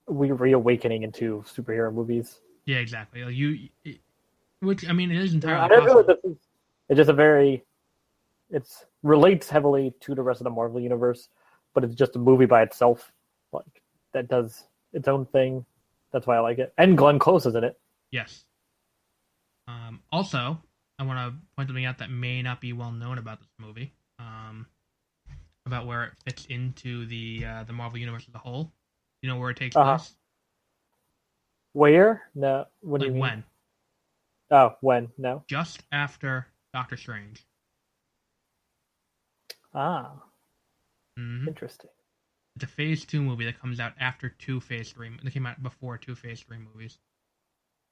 reawakening into superhero movies. Yeah, exactly. Like which I mean, it is entirely possible. It's just it relates heavily to the rest of the Marvel universe, but it's just a movie by itself, like that does its own thing. That's why I like it. And Glenn Close is in it. Yes. Also, I want to point something out that may not be well known about this movie. About where it fits into the Marvel universe as a whole. You know where it takes place? Where? No. What do you mean? When? Oh, when? No. Just after Doctor Strange. Interesting. It's a Phase 2 movie that comes out after two Phase 3. That came out before two Phase 3 movies.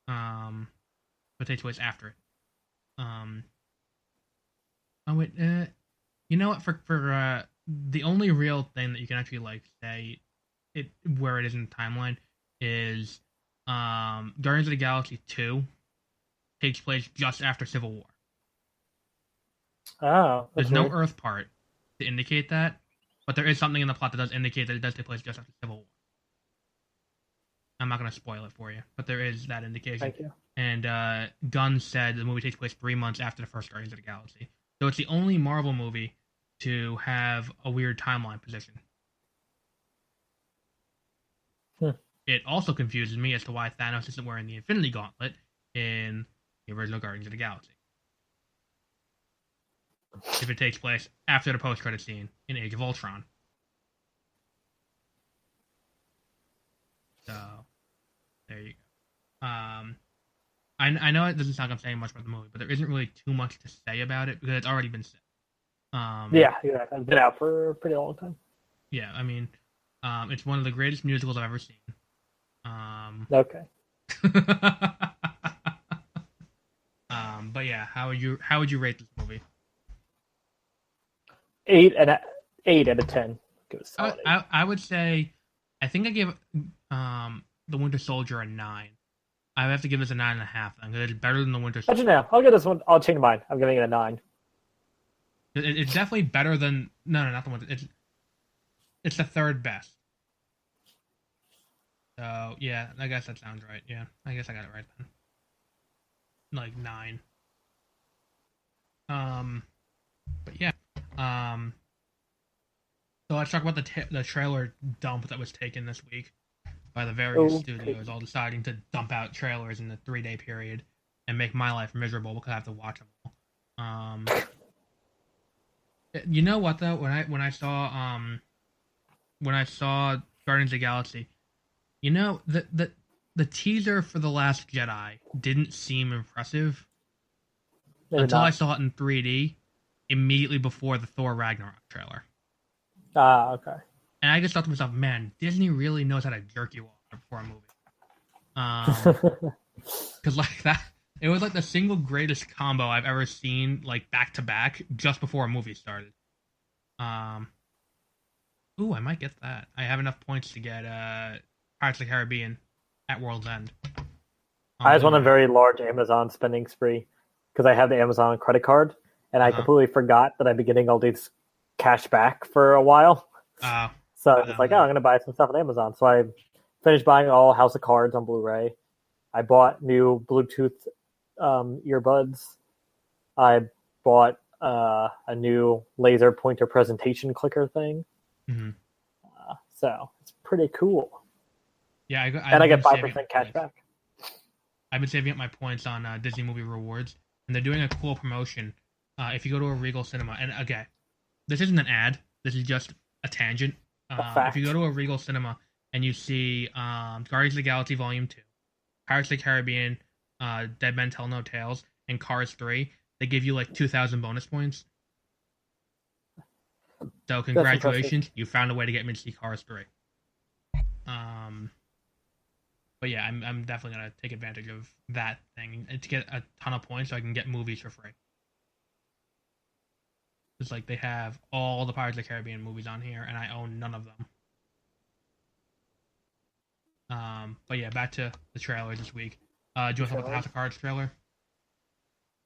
But takes place after it. Oh wait, you know what? For the only real thing that you can actually like say it where it is in the timeline is Guardians of the Galaxy 2 takes place just after Civil War. Oh, there's no Earth part to indicate that, but there is something in the plot that does indicate that it does take place just after Civil War. I'm not going to spoil it for you, but there is that indication. Thank you. And Gunn said the movie takes place 3 months after the first Guardians of the Galaxy. So it's the only Marvel movie to have a weird timeline position. It also confuses me as to why Thanos isn't wearing the Infinity Gauntlet in the original Guardians of the Galaxy. If it takes place after the post-credit scene in Age of Ultron. So, there you go. I know it doesn't sound like I'm saying much about the movie, but there isn't really too much to say about it because it's already been said. Yeah, it's been out for a pretty long time. Yeah, I mean, it's one of the greatest musicals I've ever seen. Okay. But yeah, how would you rate this movie? 8 out of 10. Give it a solid 8. I would say, I think I gave the Winter Soldier a 9. I have to give this a 9.5 then because it's better than the Winter Soldier. Actually, no, I'll give this one. I'll change mine. I'm giving it a 9. It's definitely better than not the Winter. It's the third best. So yeah, I guess that sounds right. Yeah, I guess I got it right then. Like 9. But yeah. So let's talk about the trailer dump that was taken this week by the various studios, all deciding to dump out trailers in the 3-day period and make my life miserable because I have to watch them all. You know what though? When I saw Guardians of the Galaxy, you know the teaser for The Last Jedi didn't seem impressive until I saw it in 3D immediately before the Thor Ragnarok trailer. Okay. And I just thought to myself, man, Disney really knows how to jerk you off before a movie. Because like that, it was like the single greatest combo I've ever seen, like back to back, just before a movie started. Ooh, I might get that. I have enough points to get Pirates of the Caribbean at World's End. I just went on a very large Amazon spending spree because I have the Amazon credit card, and I completely forgot that I'd be getting all these cash back for a while. So I was just like, I'm going to buy some stuff on Amazon. So I finished buying all House of Cards on Blu-ray. I bought new Bluetooth earbuds. I bought a new laser pointer presentation clicker thing. Mm-hmm. So it's pretty cool. Yeah, I get 5% cash back. I've been saving up my points on Disney Movie Rewards, and they're doing a cool promotion. If you go to a Regal Cinema, and okay, this isn't an ad. This is just a tangent. If you go to a Regal Cinema and you see Guardians of the Galaxy Volume 2, Pirates of the Caribbean, Dead Men Tell No Tales, and Cars 3, they give you like 2,000 bonus points. So congratulations, you found a way to get me to see Cars 3. But yeah, I'm definitely gonna take advantage of that thing to get a ton of points so I can get movies for free. It's like they have all the Pirates of the Caribbean movies on here, and I own none of them. But yeah, back to the trailer this week. Do you want to talk about the House of Cards trailer?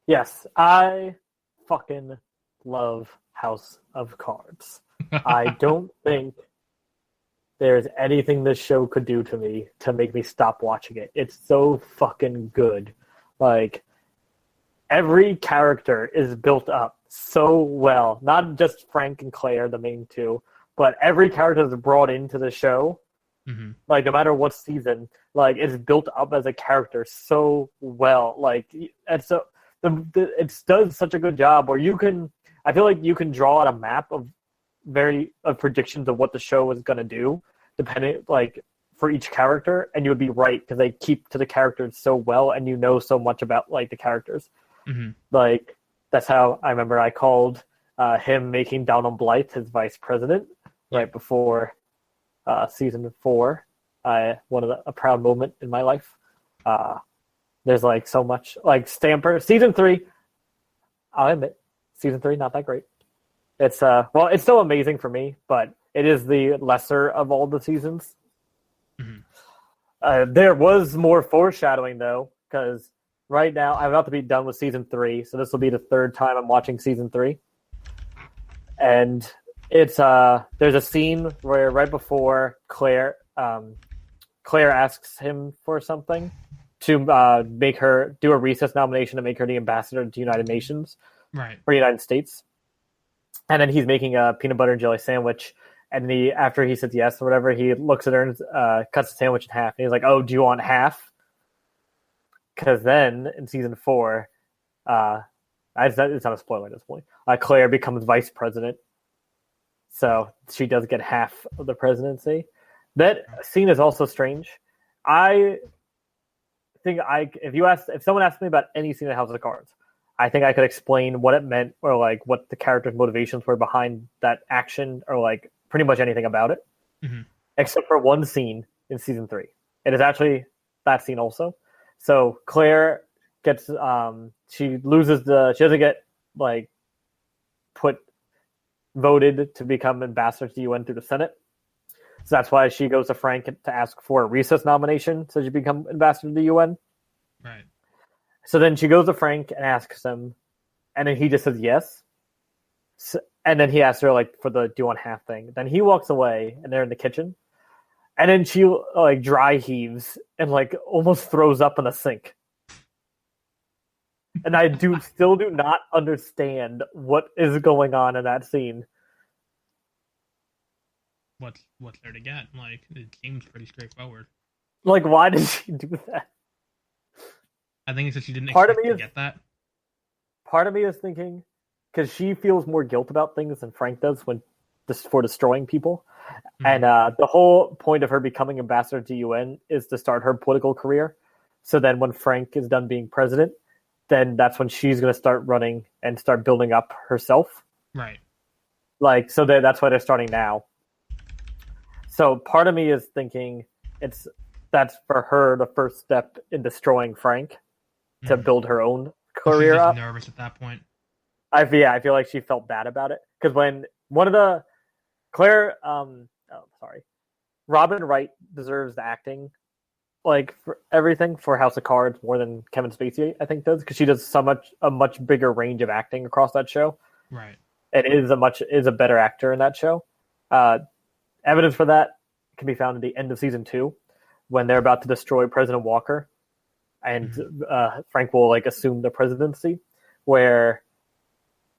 Yes, I fucking love House of Cards. I don't think there's anything this show could do to me to make me stop watching it. It's so fucking good. Like, every character is built up so well. Not just Frank and Claire, the main two, but every character is brought into the show. Mm-hmm. Like, no matter what season, like, it's built up as a character so well. Like, and so it does such a good job where I feel like you can draw out a map of predictions of what the show is going to do, depending, like, for each character, and you would be right because they keep to the characters so well, and you know so much about, like, the characters. Mm-hmm. Like, that's how I remember I called him making Donald Blythe his vice president right before season 4. A proud moment in my life. There's like so much, like Stamper. Season 3, I'll admit, season 3 not that great. It's well, it's still amazing for me, but it is the lesser of all the seasons. Mm-hmm. There was more foreshadowing though, because right now I'm about to be done with season 3, so this will be the third time I'm watching season 3. And it's there's a scene where right before Claire asks him for something to make her do a recess nomination to make her the ambassador to the United Nations, right, or United States. And then he's making a peanut butter and jelly sandwich, And after he says yes or whatever, he looks at her and cuts the sandwich in half. And he's like, "Oh, do you want half?" Because then in season 4, it's not a spoiler at this point. Claire becomes vice president, so she does get half of the presidency. That scene is also strange. I think if someone asked me about any scene of House of Cards, I think I could explain what it meant or like what the character's motivations were behind that action or like pretty much anything about it, except for one scene in season 3. It is actually that scene also. So Claire gets she doesn't get like voted to become ambassador to the UN through the Senate. So that's why she goes to Frank to ask for a recess nomination so she become ambassador to the UN. Right. So then she goes to Frank and asks him, and then he just says yes. So, and then he asks her like for the do you want half thing. Then he walks away, and they're in the kitchen, and then she like dry heaves and like almost throws up in the sink. And I still do not understand what is going on in that scene. What's there to get? Like, it seems pretty straightforward. Like, why did she do that? I think it's that she didn't expect to get that. Part of me is thinking, because she feels more guilt about things than Frank does for destroying people. And the whole point of her becoming ambassador to UN is to start her political career. So then when Frank is done being president, then that's when she's going to start running and start building up herself. Right. Like, so that's why they're starting now. So part of me is thinking that's for her the first step in destroying Frank to build her own career she's just up. Nervous at that point. I feel like she felt bad about it because when one of the Robin Wright deserves the acting like for everything for House of Cards more than Kevin Spacey I think does because she does a much bigger range of acting across that show. Right. And is a better actor in that show. Evidence for that can be found at the end of season 2 when they're about to destroy President Walker and Frank will like assume the presidency where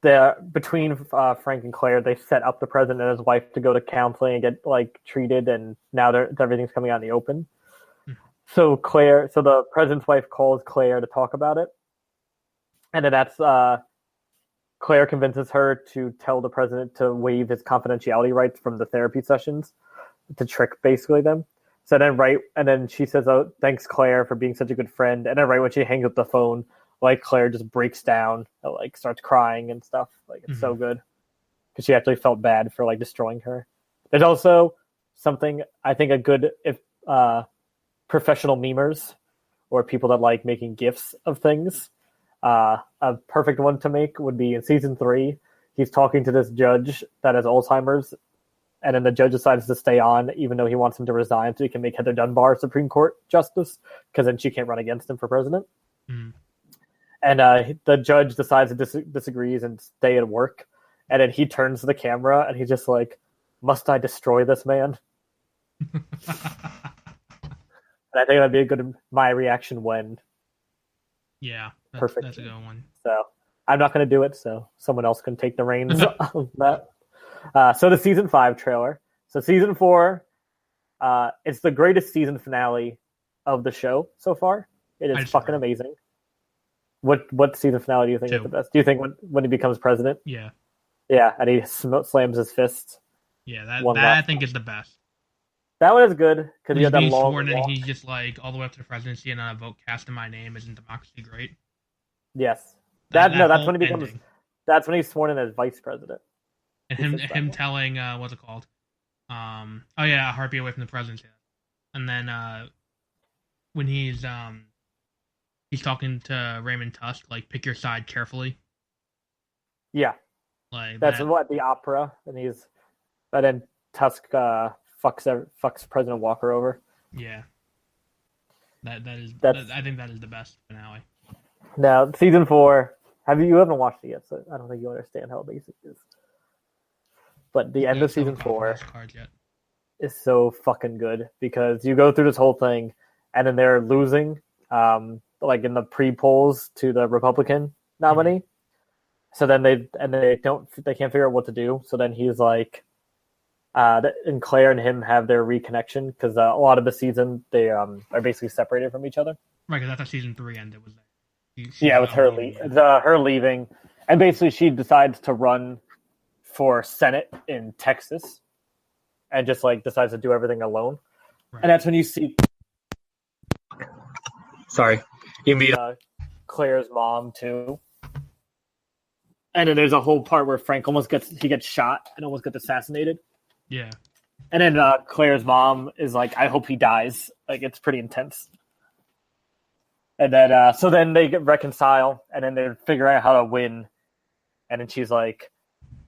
between Frank and Claire they set up the president and his wife to go to counseling and get like treated and now everything's coming out in the open. So the president's wife calls Claire to talk about it. And then that's Claire convinces her to tell the president to waive his confidentiality rights from the therapy sessions to trick basically them. So then she says, "Oh, thanks Claire for being such a good friend." And then right when she hangs up the phone, like Claire just breaks down and like starts crying and stuff. Like it's so good because she actually felt bad for like destroying her. There's also something I think a good professional memers or people that like making GIFs of things. A perfect one to make would be in season 3. He's talking to this judge that has Alzheimer's, and then the judge decides to stay on even though he wants him to resign so he can make Heather Dunbar Supreme Court justice because then she can't run against him for president. And the judge decides to disagrees and stay at work, and then he turns to the camera and he's just like, "Must I destroy this man?" And I think that'd be my reaction when. Yeah, perfect. That's a good one. So I'm not going to do it, so someone else can take the reins of that. So the season 5 trailer. So season 4, it's the greatest season finale of the show so far. It is fucking amazing. What season finale do you think is the best? Do you think when he becomes president? Yeah. Yeah, and he slams his fist. Yeah, that I think is the best. That one is good because he's being sworn and he's just like all the way up to the presidency and on a vote cast in my name. Isn't democracy great? Yes. That's when he becomes. Ending. That's when he's sworn in as vice president. And him telling what's it called? Oh yeah, a heartbeat away from the presidency. And then when he's talking to Raymond Tusk, like pick your side carefully. Yeah. Like that's what the opera, and then Tusk fucks President Walker over. Yeah. I think that is the best finale. Now, season 4, you haven't watched it yet, so I don't think you understand how basic it is. But the end of season 4 is so fucking good because you go through this whole thing and then they're losing, like in the pre-polls to the Republican nominee. So then they can't figure out what to do. So then he's like, and Claire and him have their reconnection because a lot of the season they are basically separated from each other. Right, because that's how season 3 ended. Was that? Yeah, with her her leaving, and basically she decides to run for Senate in Texas, and just like decides to do everything alone. Right. And that's when you see. Sorry, you meet Claire's mom too. And then there's a whole part where Frank gets shot and almost gets assassinated. Yeah. And then Claire's mom is like, I hope he dies. Like, it's pretty intense. And then, so then they reconcile, and then they figure out how to win. And then she's like,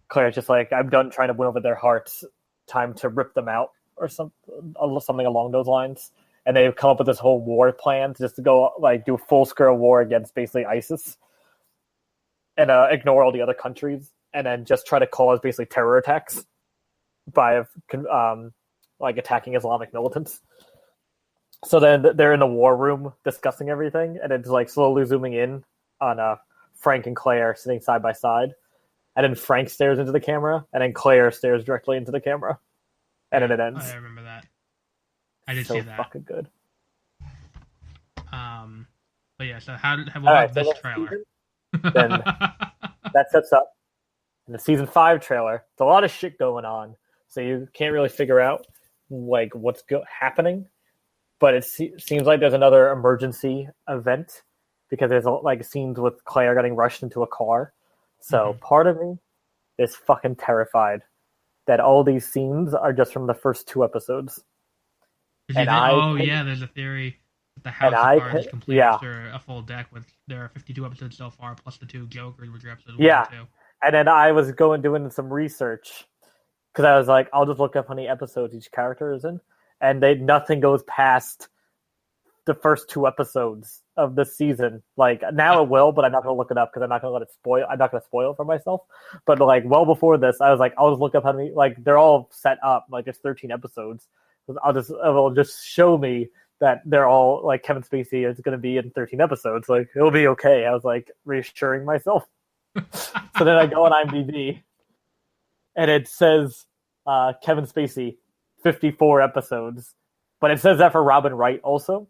Claire's just like, I'm done trying to win over their hearts. Time to rip them out, or something along those lines. And they've come up with this whole war plan just to go, like, do a full-scale war against basically ISIS. And ignore all the other countries, and then just try to cause basically terror attacks by like attacking Islamic militants. So then they're in the war room discussing everything, and it's like slowly zooming in on Frank and Claire sitting side by side, and then Frank stares into the camera, and then Claire stares directly into the camera, and then it ends. I remember that. I did see that. So fucking good. But yeah, so what about this trailer? Then that sets up in the season 5 trailer. It's a lot of shit going on, so you can't really figure out like what's happening. But it seems like there's another emergency event because there's like scenes with Claire getting rushed into a car. So part of me is fucking terrified that all these scenes are just from the first 2 episodes. There's a theory that the House of Cards is complete after a full deck with there are 52 episodes so far plus the 2 Jokers, which are episodes 1 and 2. And then I was doing some research because I was like, I'll just look up how many episodes each character is in, and nothing goes past the first 2 episodes of the season. Like now it will, but I'm not going to look it up because I'm not going to let it spoil. I'm not going to spoil it for myself. But like well before this, I was like, I'll just look up how many. Like they're all set up. Like it's 13 episodes. It'll just show me that they're all like Kevin Spacey is going to be in 13 episodes. Like it'll be okay. I was like reassuring myself. So then I go on IMDb, and it says Kevin Spacey 54 episodes, but it says that for Robin Wright also.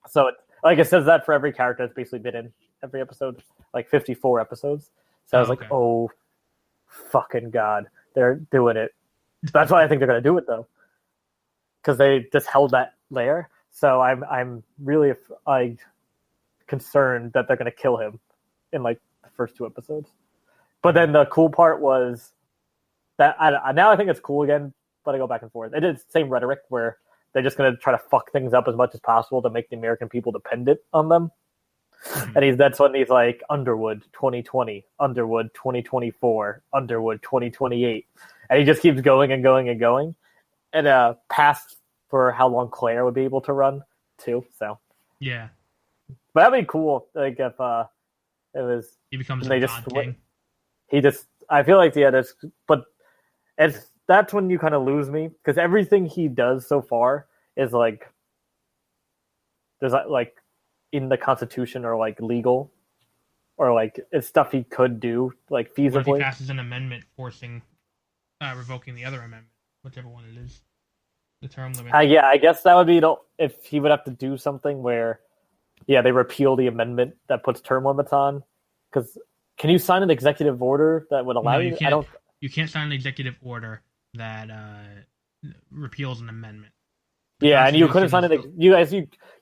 So it says that for every character that's basically been in every episode, like 54 episodes. So I was like, oh, fucking God, they're doing it. That's why I think they're going to do it though, because they just held that layer. So I'm really concerned that they're going to kill him in like the first 2 episodes. But then the cool part was that now I think it's cool again, but I go back and forth. It is the same rhetoric where they're just going to try to fuck things up as much as possible to make the American people dependent on them. And that's when he's like Underwood 2020, Underwood 2024, Underwood 2028. And he just keeps going and going and going. And past for how long Claire would be able to run too. So yeah. But that'd be cool. Like if it was he becomes they just king. I feel like but that's when you kind of lose me because everything he does so far is like there's like in the Constitution or like legal or like it's stuff he could do like feasibly. What if he passes an amendment forcing revoking the other amendment, whichever one it is, the term limit? Yeah, I guess that would be if he would have to do something where they repeal the amendment that puts term limits on. Because can you sign an executive order that would allow you? You can't sign an executive order that repeals an amendment. And you couldn't sign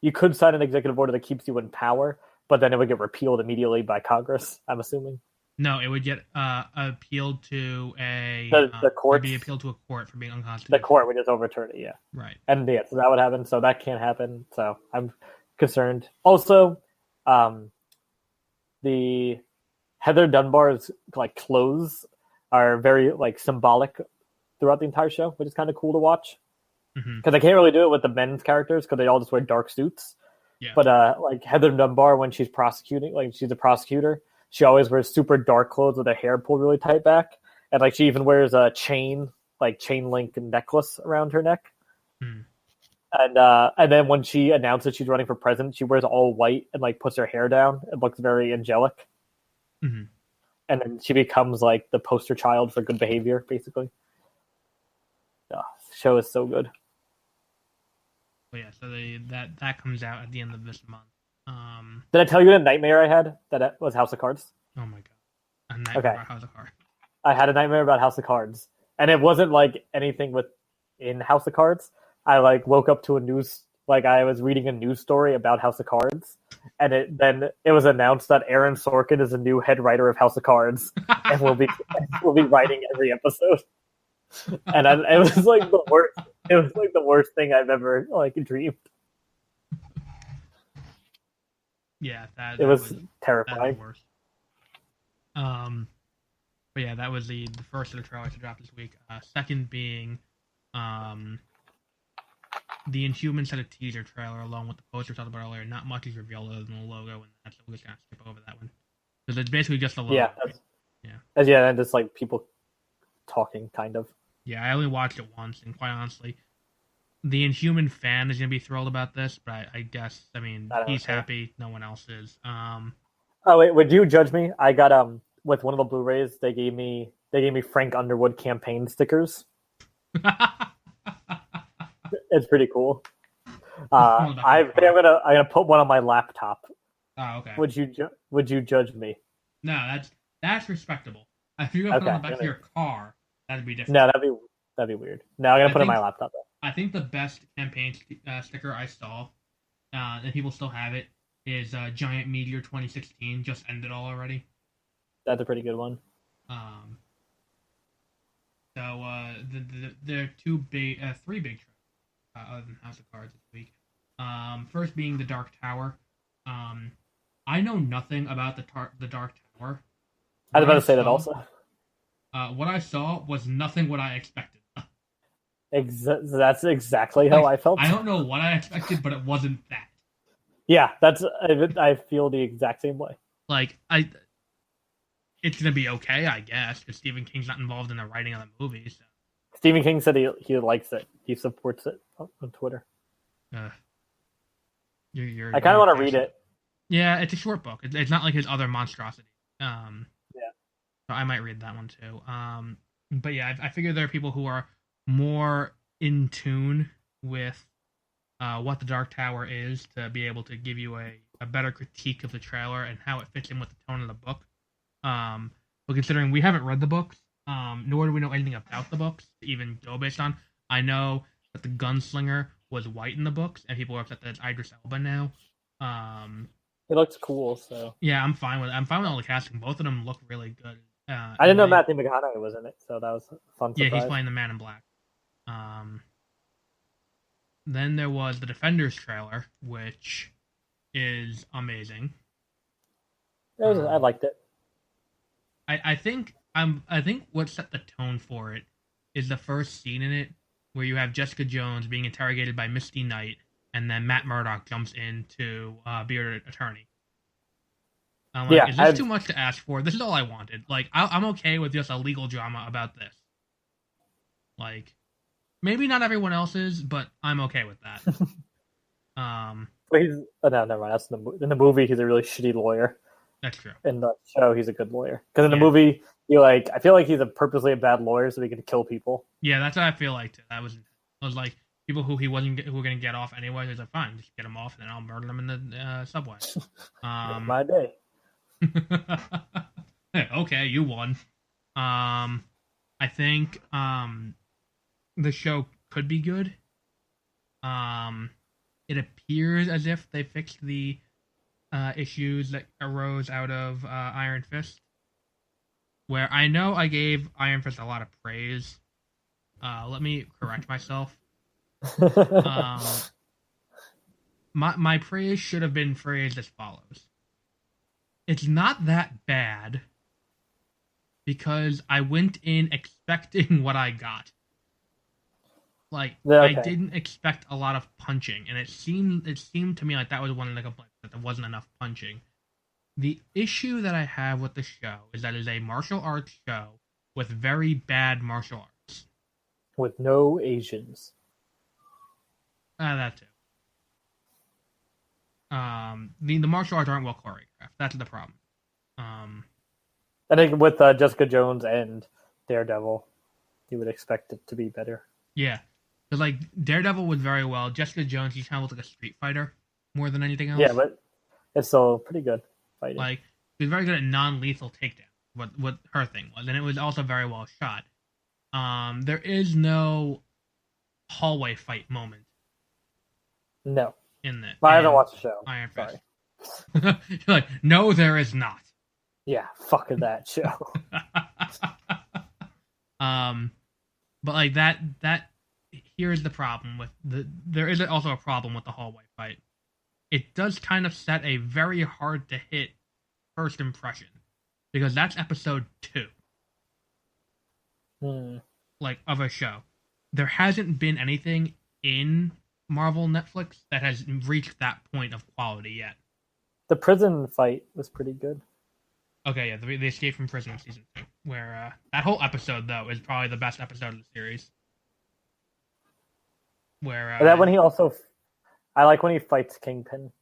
you could sign an executive order that keeps you in power, but then it would get repealed immediately by Congress, I'm assuming. No, it would get appealed to the court. It would be appealed to a court for being unconstitutional. The court would just overturn it, Right. And so that would happen. So that can't happen. So I'm concerned. Also, the Heather Dunbar's like clothes are very like symbolic throughout the entire show, which is kind of cool to watch. Because I can't really do it with the men's characters because they all just wear dark suits. Yeah. But like Heather Dunbar, when she's prosecuting, like she's a prosecutor, she always wears super dark clothes with her hair pulled really tight back, and like she even wears a chain link necklace around her neck. And then when she announces she's running for president, she wears all white and like puts her hair down. It looks very angelic. And then she becomes like the poster child for good behavior, basically. show is so good. But yeah, so that comes out at the end of this month. Did I tell you the nightmare I had that it was House of Cards? Oh my god, a nightmare about House of Cards. I had a nightmare about House of Cards, and it wasn't like anything in House of Cards. I like woke up to I was reading a news story about House of Cards, and it was announced that Aaron Sorkin is a new head writer of House of Cards, and will be writing every episode. And it was like the worst. It was like the worst thing I've ever dreamed. Yeah, it was terrifying. That was worse. But yeah, that was the first of the trailers to drop this week. Second being, the Inhumans had a teaser trailer along with the poster we talked about earlier. Not much is revealed other than the logo, and that's we're just gonna skip over that one because it's basically just a logo. Yeah, right? And just like people talking, kind of. Yeah, I only watched it once, and quite honestly, the Inhuman fan is gonna be thrilled about this. But I guess he's happy. No one else is. Oh wait, would you judge me? I got with one of the Blu-rays. They gave me Frank Underwood campaign stickers. It's pretty cool. I'm gonna put one on my laptop. Oh, okay. Would you judge me? No, that's respectable. If you're gonna put it on the back of your car, that'd be different. No, that'd be weird. No, I'm gonna put it on my laptop. I think the best campaign sticker I saw, and people still have it, is Giant Meteor 2016. Just ended all already. That's a pretty good one. So there are three big trailers other than House of Cards this week. First being the Dark Tower. I know nothing about the Dark Tower. I was about to say that also. What I saw was nothing what I expected. That's exactly how I felt. I don't know what I expected, but it wasn't that. Yeah, I feel the exact same way. It's gonna be okay, I guess, because Stephen King's not involved in the writing of the movie. So. Stephen King said he likes it. He supports it on Twitter. I kind of want to read it. Yeah, it's a short book. It's not like his other monstrosity. Yeah. So I might read that one too. But yeah, I figure there are people who are more in tune with what the Dark Tower is to be able to give you a better critique of the trailer and how it fits in with the tone of the book. But considering we haven't read the books, nor do we know anything about the books to even go based on. I know that the gunslinger was white in the books, and people are upset that it's Idris Elba now. It looks cool, so yeah, I'm fine with it. I'm fine with all the casting. Both of them look really good. I didn't know Matthew McConaughey was in it, so that was a fun surprise. Yeah, he's playing the Man in Black. Then there was the Defenders trailer, which is amazing. I liked it. I think what set the tone for it is the first scene in it where you have Jessica Jones being interrogated by Misty Knight, and then Matt Murdock jumps in to be her attorney. I'm like, is this too much to ask for? This is all I wanted. I'm okay with just a legal drama about this. Maybe not everyone else is, but I'm okay with that. But never mind. That's in the movie. He's a really shitty lawyer. That's true. In the show, he's a good lawyer. Because in the movie, I feel like he's purposely a bad lawyer so he can kill people. Yeah, that's what I feel like too. That was like people who were going to get off anyway. He's like, fine, just get them off, and then I'll murder them in the subway. My day. Okay, you won. I think the show could be good. It appears as if they fixed the issues that arose out of Iron Fist. Where I know I gave Iron Fist a lot of praise. Let me correct myself. My praise should have been phrased as follows. It's not that bad because I went in expecting what I got. I didn't expect a lot of punching, and it seemed to me like that was one of the complaints, that there wasn't enough punching. The issue that I have with the show is that it's a martial arts show with very bad martial arts. With no Asians. That too. The martial arts aren't well choreographed. That's the problem. I think with Jessica Jones and Daredevil, you would expect it to be better. Yeah. Because like Daredevil was very well. Jessica Jones, she kind of looked like a street fighter more than anything Yeah, else. but it's still pretty good fighting. Like she was very good at non-lethal takedown. What her thing was, and it was also very well shot. There is no hallway fight moment No, in the I haven't in watched the show. Iron Sorry. Fist. You're like, no, there is not. Yeah, fuck that show. But like that here's the problem with there is also a problem with the hallway fight. It does kind of set a very hard to hit first impression because that's episode 2 like of a show. There hasn't been anything in Marvel Netflix that has reached that point of quality yet. The prison fight was pretty good. Okay, yeah, the escape from prison in season 2, where that whole episode though is probably the best episode of the series. Where Is that when he also? I like when he fights Kingpin.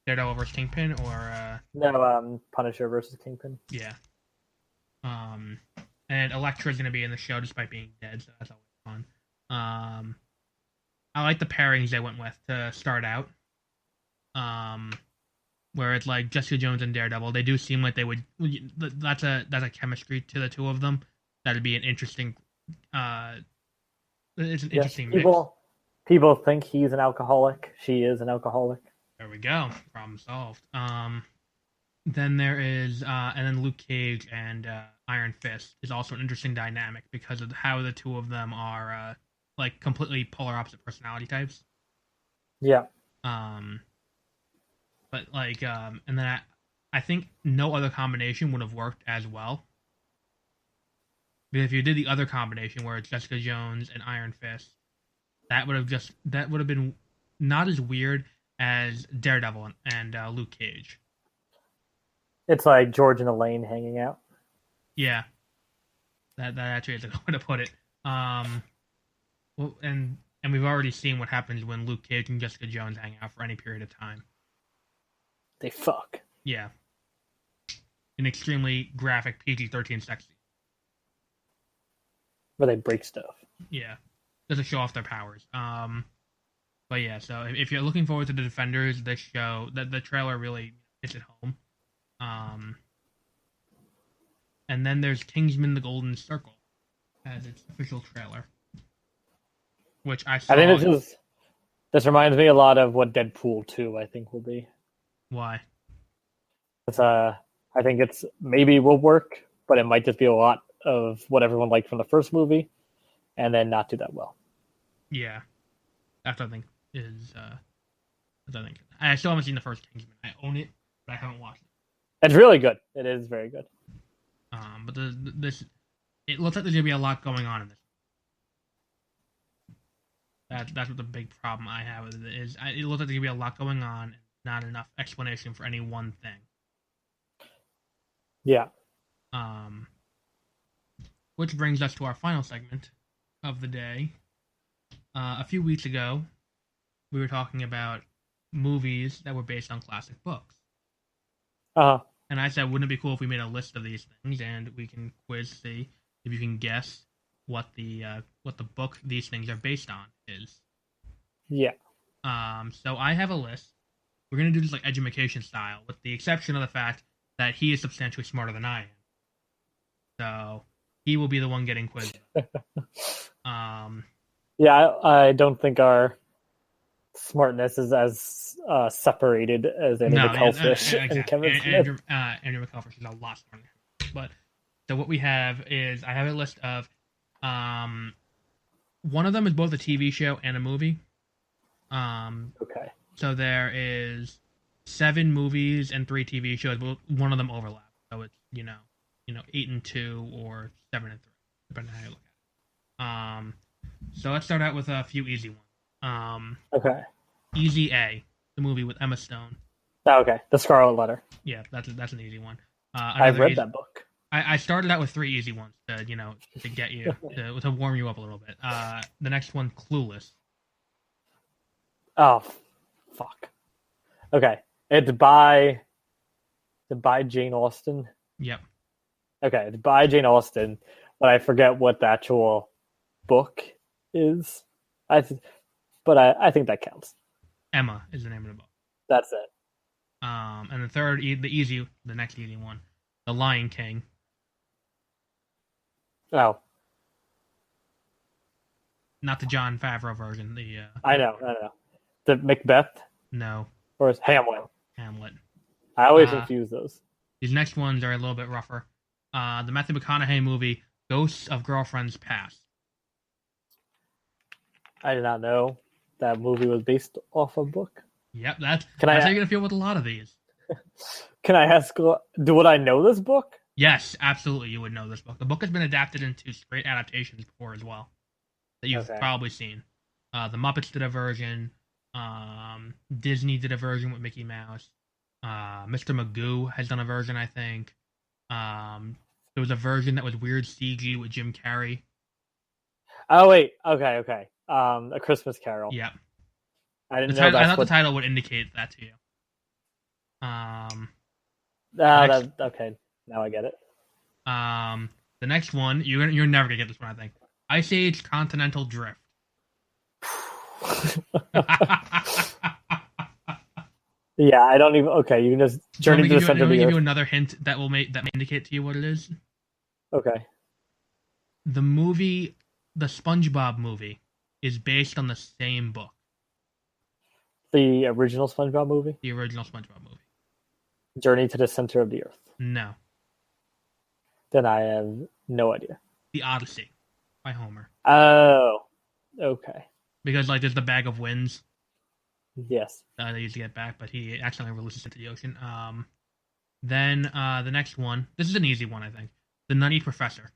Daredevil versus Kingpin, or No, Punisher versus Kingpin. yeah. And Elektra's gonna be in the show despite being dead, so that's always fun. I like the pairings they went with to start out. Where it's like Jessica Jones and Daredevil, they do seem like they would. That's a chemistry to the two of them. That'd be an interesting. It's an interesting mix. People think he's an alcoholic. She is an alcoholic. There we go. Problem solved. Then there is, and then Luke Cage and Iron Fist is also an interesting dynamic because of how the two of them are like completely polar opposite personality types. Yeah. But like, and then I think no other combination would have worked as well. Because if you did the other combination where it's Jessica Jones and Iron Fist, that would have been not as weird as Daredevil and Luke Cage. It's like George and Elaine hanging out. Yeah, that actually is a good way to put it. Well, and we've already seen what happens when Luke Cage and Jessica Jones hang out for any period of time. They fuck. Yeah, an extremely graphic PG-13 sex scene. Where they break stuff. Yeah, just to show off their powers. But yeah, so if you're looking forward to the Defenders, this show, the trailer really hits it home. And then there's Kingsman: The Golden Circle as its official trailer, which I saw. I think this reminds me a lot of what Deadpool 2 I think will be. Why? It's I think it's maybe will work, but it might just be a lot of what everyone liked from the first movie, and then not do that well. Yeah, that's what I think is. I still haven't seen the first Kingsman. I own it, but I haven't watched it. It's really good. It is very good. But it looks like there's gonna be a lot going on in this. That's what the big problem I have with it is. It looks like there's gonna be a lot going on, and not enough explanation for any one thing. Yeah. Which brings us to our final segment of the day. A few weeks ago, we were talking about movies that were based on classic books. And I said, wouldn't it be cool if we made a list of these things and we can see if you can guess what the book these things are based on is. Yeah. So I have a list. We're gonna do this like education style, with the exception of the fact that he is substantially smarter than I am. So he will be the one getting quizzed. Yeah, I don't think our smartness is as separated as Andrew McElfish and Kevin Smith. Andrew McElfish is a lot smarter than him. But so what we have is I have a list of one of them is both a TV show and a movie. Okay. So there is 7 movies and 3 TV shows. But one of them overlaps, so it's 8 and 2 or 7 and 3, depending on how you look at it. So let's start out with a few easy ones. Okay. Easy A, the movie with Emma Stone. Oh, okay. The Scarlet Letter. Yeah, that's an easy one. I've read that book. I started out with 3 easy ones to get you to warm you up a little bit. The next one, Clueless. Oh, fuck. Okay, it's by Jane Austen. Yep. Okay, it's by Jane Austen, but I forget what the actual book is. But I think that counts. Emma is the name of the book. That's it. And the third, the next easy one, The Lion King. Oh, Not the Jon Favreau version. I know. The Macbeth No, or is Hamlet? Hamlet. I always confuse those. These next ones are a little bit rougher. The Matthew McConaughey movie, Ghosts of Girlfriends Past. I did not know that movie was based off a book. Yep, that's how you're gonna feel with a lot of these. Can I ask? Would I know this book? Yes, absolutely, you would know this book. The book has been adapted into straight adaptations before as well, that you've probably seen. The Muppets did a version. Disney did a version with Mickey Mouse. Mr. Magoo has done a version, I think. There was a version that was weird CG with Jim Carrey. Oh wait, okay. A Christmas Carol. Yeah, I didn't know. I thought the title would indicate that to you. Okay, now I get it. The next one, you're never gonna get this one, I think. Ice Age Continental Drift. Yeah, I don't even. Okay, you can just journey to the center of the earth. Give you another hint that may indicate to you what it is. Okay. The movie, the SpongeBob movie, is based on the same book. The original SpongeBob movie? The original SpongeBob movie. Journey to the Center of the Earth. No. Then I have no idea. The Odyssey by Homer. Oh, okay. Because there's the bag of winds. Yes. They used to get back, but he accidentally releases it to the ocean. Then the next one. This is an easy one, I think. The Nutty Professor.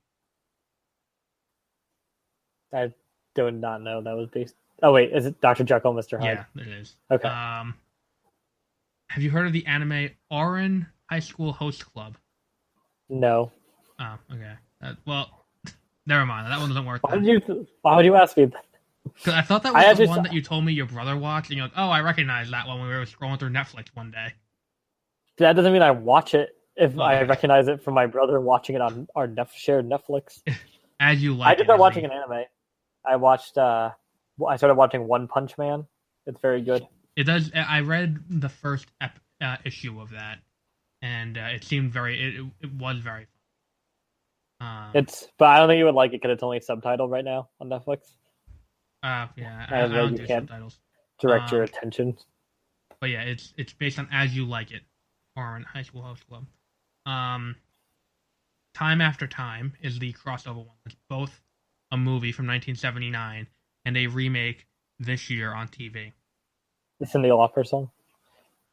I do not know that was based. Oh wait, is it Dr. Jekyll and Mr. Hyde? Yeah, it is. Okay. Have you heard of the anime Ouran High School Host Club? No. Oh, okay. Well, never mind. That one doesn't work. Why would you ask me that? Because I thought that was the one that you told me your brother watched, and you're like, "Oh, I recognize that one when we were scrolling through Netflix one day." That doesn't mean I watch it if I recognize it from my brother watching it on our shared Netflix. As you like. I did start watching an anime. I watched. I started watching One Punch Man. It's very good. It does. I read the first issue of that, and it seemed very. It was very fun. But I don't think you would like it because it's only subtitled right now on Netflix. Yeah, I don't do subtitles. Direct your attention. But yeah, it's based on As You Like It, or High School Host Club. Time After Time is the crossover one. It's both a movie from 1979 and a remake this year on TV. The Cyndi Lauper song?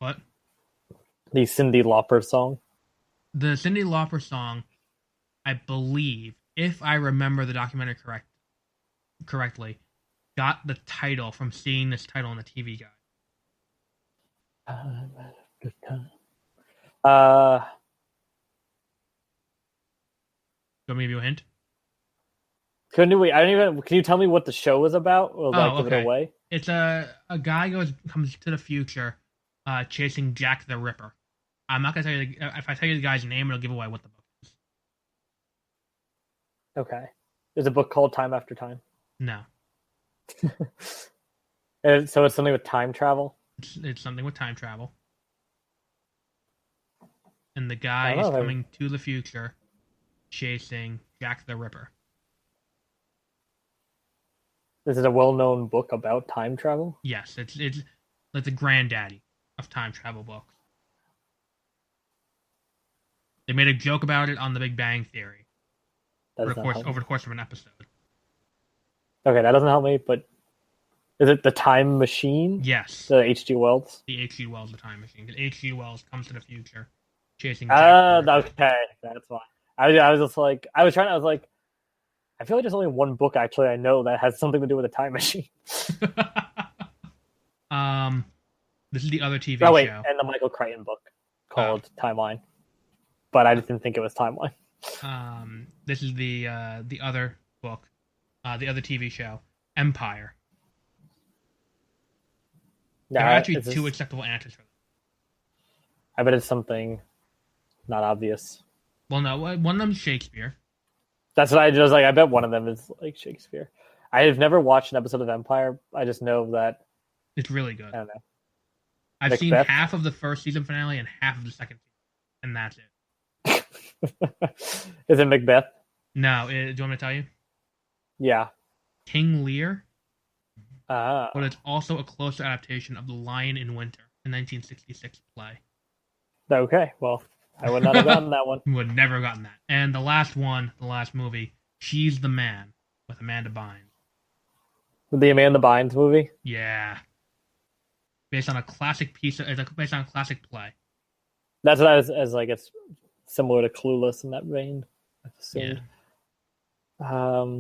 What? The Cyndi Lauper song? The Cyndi Lauper song, I believe, if I remember the documentary correctly, got the title from seeing this title on the TV guide. Do you want me to give you a hint? Can you tell me what the show is about? Or give it away? It's a guy comes to the future, chasing Jack the Ripper. I'm not gonna tell you if I tell you the guy's name, it'll give away what the book is. Okay. Is a book called Time After Time? No. So it's something with time travel? It's something with time travel. And the guy is coming to the future, chasing Jack the Ripper. Is it a well-known book about time travel? Yes, it's like the granddaddy of time travel books. They made a joke about it on The Big Bang Theory over the course of an episode. Okay, that doesn't help me, but is it The Time Machine? Yes. The H.G. Wells? The H.G. Wells, The Time Machine. Because H.G. Wells comes to the future, chasing Jack. Okay, that's why. I was just like, I was like, I feel like there's only one book actually I know that has something to do with a time machine. This is the other TV show. And the Michael Crichton book called Timeline, but I didn't think it was Timeline. This is the other book, the other TV show, Empire. There are actually two acceptable answers for them. I bet it's something not obvious. Well, no, one of them is Shakespeare. That's what I was like. I bet one of them is like Shakespeare. I have never watched an episode of Empire. I just know that It's really good. I don't know. I've seen Macbeth? half of the first season finale and half of the second season, and that's it. Is it Macbeth? No, do you want me to tell you? Yeah. King Lear, Ah. but it's also a closer adaptation of The Lion in Winter, a 1966 play. Okay. Well, I would not have gotten that one. You would never have gotten that. And the last movie, She's the Man, with Amanda Bynes. The Amanda Bynes movie? Yeah. Based on a classic based on a classic play. That's what I was, as like, it's similar to Clueless in that vein, I assumed. Yeah.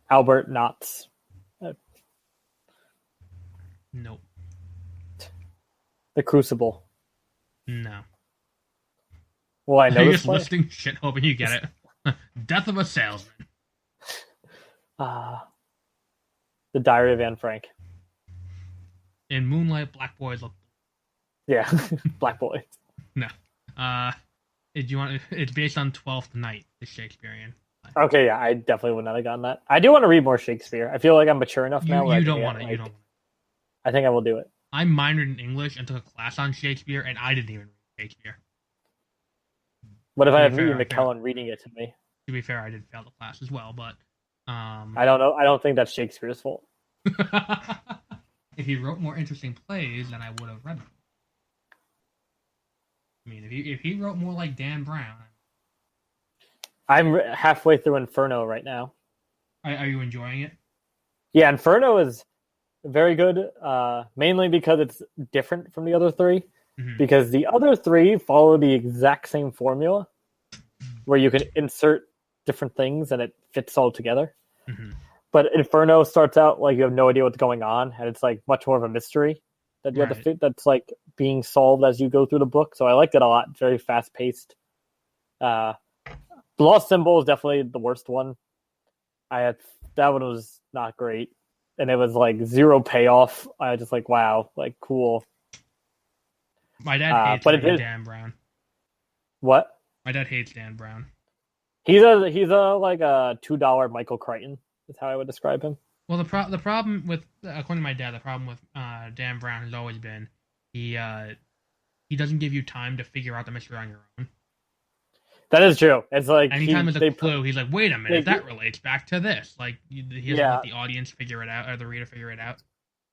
Albert Knotts. Nope. The Crucible. No. Well, I know You're this just play. listing shit hoping you get it. Death of a Salesman. The Diary of Anne Frank. In Moonlight, Black Boys look. Yeah, Black Boy. No. It's based on Twelfth Night, the Shakespearean. Okay, yeah, I definitely would not have gotten that. I do want to read more Shakespeare. I feel like I'm mature enough now. You don't want it. You don't. I think I will do it. I minored in English and took a class on Shakespeare, and I didn't even read Shakespeare. What if I have fair, Ian McKellen reading it to me? To be fair, I did fail the class as well, but I don't know. I don't think that's Shakespeare's fault. if he wrote more interesting plays, then I would have read them. I mean, if he wrote more like Dan Brown. I'm halfway through Inferno right now. Are you enjoying it? Yeah, Inferno is very good, mainly because it's different from the other three. Mm-hmm. Because the other three follow the exact same formula, where you can insert different things and it fits all together. Mm-hmm. But Inferno starts out like you have no idea what's going on, and it's like much more of a mystery that you have to fit. That's like being solved as you go through the book. So I liked it a lot. Very fast paced. The Lost Symbol is definitely the worst one. That one was not great, and it was like zero payoff. I was just like, wow, like cool. My dad hates Dan Brown. What? My dad hates Dan Brown. He's a like a $2 Michael Crichton. Is how I would describe him. Well, the problem with, according to my dad, the problem with Dan Brown has always been he doesn't give you time to figure out the mystery on your own. That is true. It's like anytime there's a clue, he's like, "Wait a minute, that relates back to this." Like he doesn't let the audience figure it out or the reader figure it out.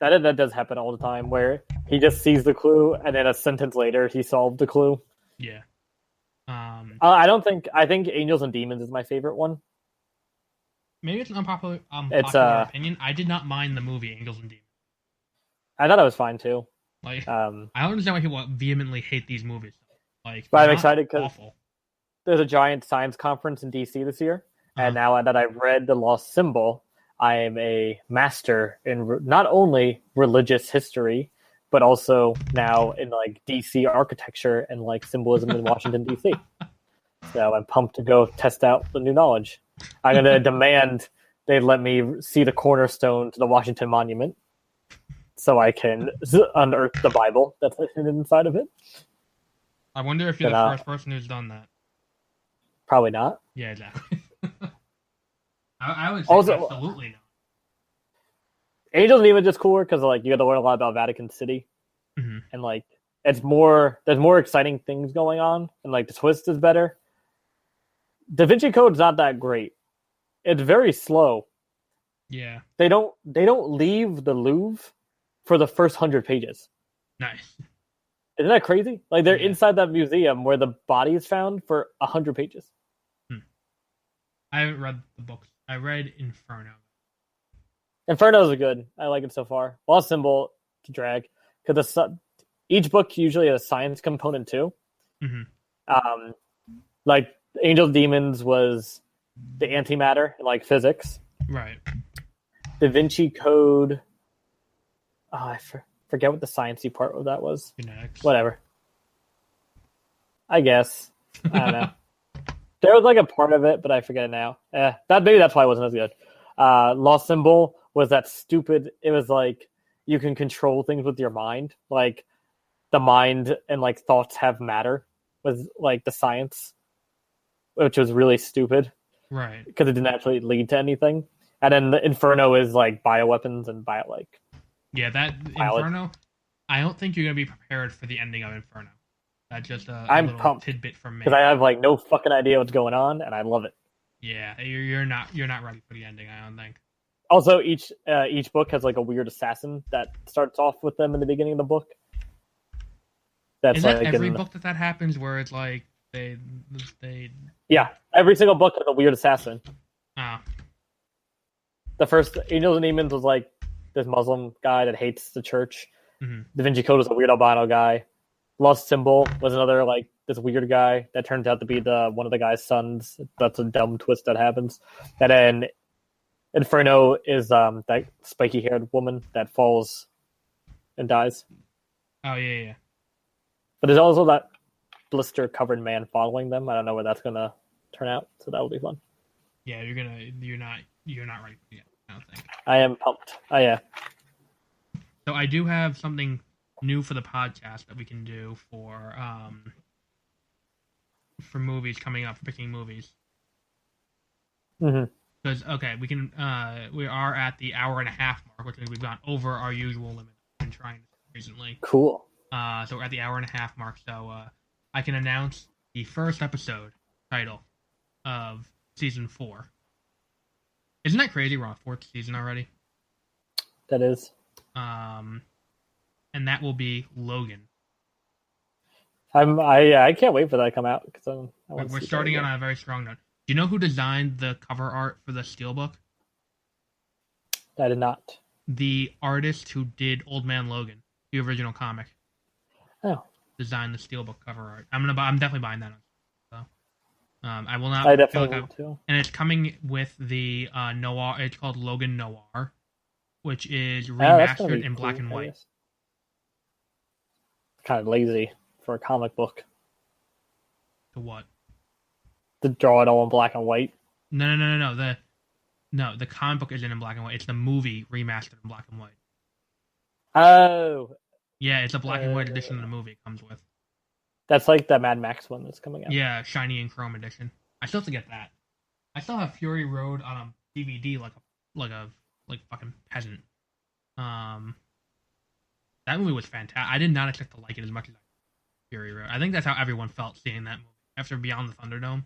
That does happen all the time, where he just sees the clue and then a sentence later he solved the clue. Yeah. I think Angels and Demons is my favorite one. Maybe it's an unpopular opinion. I did not mind the movie Angels and Demons. I thought it was fine too. Like, I don't understand why people vehemently hate these movies. Like, but I'm excited because awful. There's a giant science conference in DC this year, and now that I've read The Lost Symbol, I am a master in not only religious history, but also now in like DC architecture and like symbolism in Washington DC. So I'm pumped to go test out the new knowledge. I'm going to demand they let me see the cornerstone to the Washington Monument, so I can unearth the Bible that's hidden inside of it. I wonder if you're the first person who's done that. Probably not. Yeah, exactly. I would say also, absolutely not. Angels and Demons is cooler because like you got to learn a lot about Vatican City, and like there's more exciting things going on, and like the twist is better. Da Vinci Code's not that great. It's very slow. Yeah. They don't leave the Louvre for the first 100 pages. Nice. Isn't that crazy? Like they're inside that museum where the body is found for 100 pages. I haven't read the books. I read Inferno. Inferno's good. I like it so far. Lost Symbol to drag because each book usually has a science component too. Mm-hmm. Like Angels Demons was the antimatter, like physics. Right. Da Vinci Code. Oh, I forget what the sciencey part of that was. Genetics. Whatever. I guess. I don't know. There was like a part of it, but I forget it now. Maybe that's why it wasn't as good. Lost Symbol was that stupid. It was like you can control things with your mind. Like the mind and like thoughts have matter was like the science, which was really stupid. Right. because it didn't actually lead to anything. And then the Inferno is like bioweapons and Yeah, that biology. Inferno. I don't think you're gonna be prepared for the ending of Inferno. That's just a I'm little pumped tidbit from because me. I have like no fucking idea what's going on, and I love it. Yeah, you're not ready for the ending. I don't think. Also, each book has like a weird assassin that starts off with them in the beginning of the book. That's Is that like every in book that happens where it's like they yeah, every single book has a weird assassin. oh The first Angels and Demons was like this Muslim guy that hates the church. mm-hmm. Da Vinci Code was a weird albino guy. Lost Symbol was another like this weird guy that turns out to be the one of the guy's sons. That's a dumb twist that happens. And then Inferno is that spiky haired woman that falls and dies. Oh yeah. But there's also that blister covered man following them. I don't know where that's gonna turn out, so that'll be fun. Yeah, you're not ready for it. I don't think. I am pumped. Oh yeah. So I do have something new for the podcast that we can do for movies coming up, for picking movies. Mm-hmm. Because we are at the hour and a half mark, which means we've gone over our usual limit. I've been trying recently. Cool. So we're at the hour and a half mark. So I can announce the first episode title of season 4. Isn't that crazy? We're on 4th season already. That is. And that will be Logan. I can't wait for that to come out because We're starting on a very strong note. Do you know who designed the cover art for the Steelbook? I did not. The artist who did Old Man Logan, the original comic. Oh. Designed the Steelbook cover art. I'm definitely buying that. So, I will not. I definitely will too. And it's coming with the Noir. It's called Logan Noir, which is remastered in black and white. Kind of lazy for a comic book. To what? To draw it all in black and white. No. The comic book isn't in black and white. It's the movie remastered in black and white. Oh. Yeah, it's a black and white edition of the movie it comes with. That's like the Mad Max one that's coming out. Yeah, shiny and chrome edition. I still have to get that. I still have Fury Road on a DVD like fucking peasant. That movie was fantastic. I did not expect to like it as much as Fury Road. I think that's how everyone felt seeing that movie after Beyond the Thunderdome.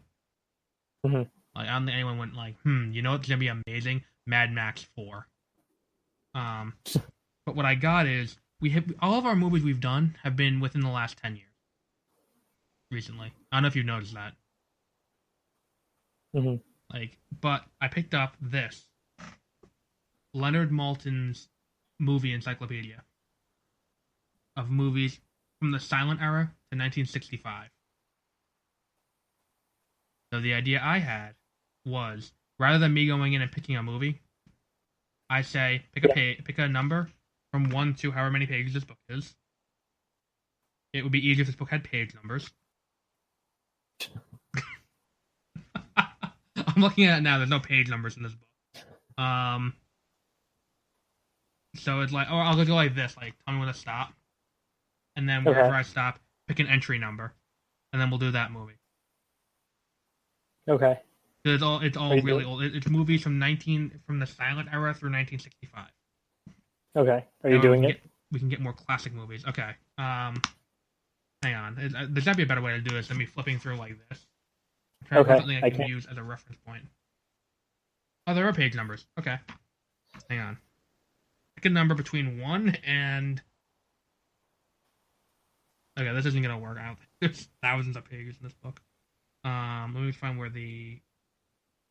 Mm-hmm. Like, I don't think anyone went like, you know what's gonna be amazing? Mad Max 4. But what I got is all of our movies we've done have been within the last 10 years. Recently, I don't know if you've noticed that. Mm-hmm. But I picked up this Leonard Maltin's movie encyclopedia of movies from the silent era to 1965. So the idea I had was, rather than me going in and picking a movie, I say pick a number from 1 to however many pages this book is. It would be easier if this book had page numbers. I'm looking at it now. There's no page numbers in this book. So it's like, or I'll go like this. Like, tell me when to stop, and then wherever I stop, pick an entry number, and then we'll do that movie. Okay. It's all really old. It's movies from the silent era through 1965. Okay. Are you doing it? We can get more classic movies. Okay. Hang on. There's gotta be a better way to do this than me flipping through like this. Okay. Something I can use as a reference point. Oh, there are page numbers. Okay. Hang on. Pick a number between 1 and... Okay, this isn't gonna work. I don't think there's thousands of pages in this book. Let me find where the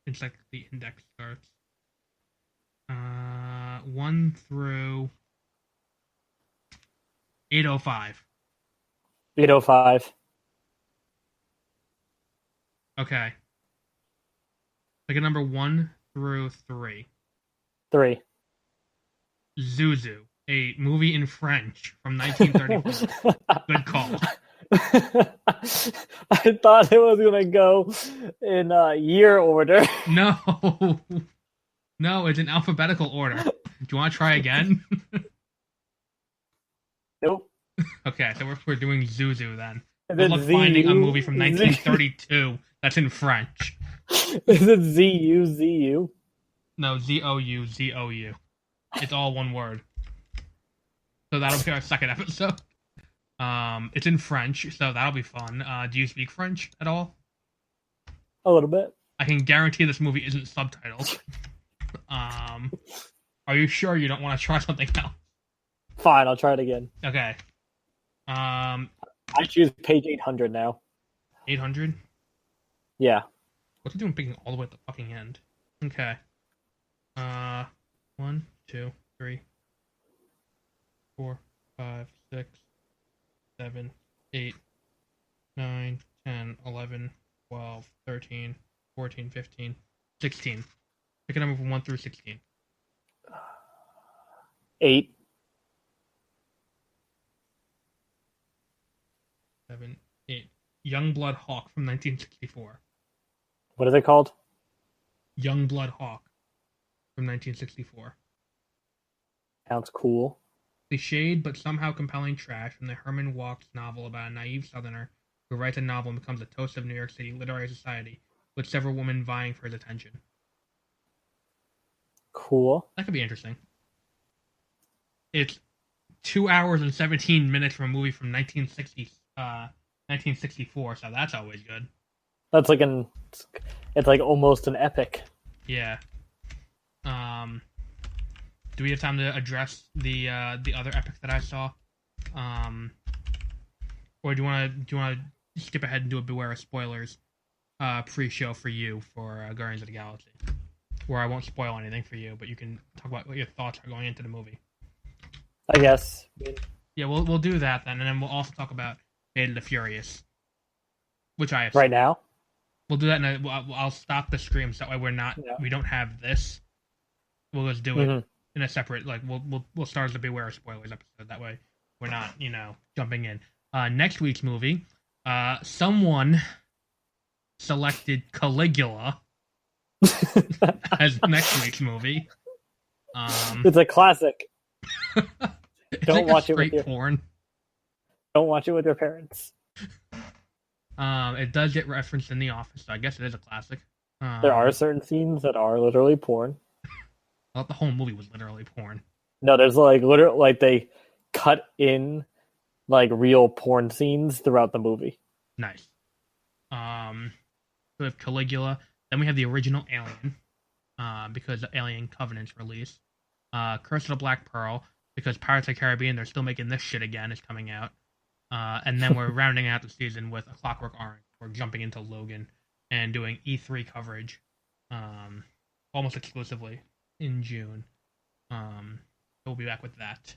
index starts. 1 through 805. 805. Okay. Pick a number 1 through 3. 3. Zuzu, a movie in French from 1934. Good call. I thought it was gonna go in year order. No, it's in alphabetical order. Do you want to try again? Nope. Okay, so we're doing Zuzu then. Good luck finding a movie from 1932 that's in French. Is it ZU? No, ZOU. It's all one word. So that'll be our second episode. It's in French, so that'll be fun. Do you speak French at all? A little bit. I can guarantee this movie isn't subtitled. Are you sure you don't want to try something else? Fine, I'll try it again. Okay. I choose page 800 now. 800? Yeah. What's it doing picking all the way at the fucking end? Okay. 1, 2, 3, 4, 5, 6, 7, 8, 9, 10, 11, 12, 13, 14, 15, 16. Pick a number from 1 through 16. 8. 7, 8. Youngblood Hawk from 1964. What is it called? Youngblood Hawk from 1964. Sounds cool. Cliched but somehow compelling trash from the Herman Walks novel about a naive Southerner who writes a novel and becomes a toast of New York City literary society, with several women vying for his attention. Cool. That could be interesting. It's 2 hours and 17 minutes from a movie from 1964, so that's always good. That's like it's like almost an epic. Yeah. Do we have time to address the other epic that I saw? Or do you want to skip ahead and do a beware of spoilers pre-show for you for Guardians of the Galaxy, where I won't spoil anything for you, but you can talk about what your thoughts are going into the movie. I guess. Yeah, we'll do that then, and then we'll also talk about Fate of the Furious, which I have right now. We'll do that, and I'll stop the stream so that way we don't have this. We'll just do it in a separate, like we'll start as a beware of spoilers episode. That way we're not jumping in. Next week's movie, someone selected Caligula as next week's movie. It's a classic. Don't watch it with porn. Don't watch it with your parents. It does get referenced in The Office, so I guess it is a classic. There are certain scenes that are literally porn. I thought the whole movie was literally porn. No, there's like they cut in like real porn scenes throughout the movie. Nice. We have Caligula. Then we have the original Alien, because the Alien Covenant's release. Curse of the Black Pearl, because Pirates of the Caribbean, they're still making this shit again, is coming out. And then we're rounding out the season with A Clockwork Orange. We're jumping into Logan and doing E3 coverage, almost exclusively in June. We'll be back with that.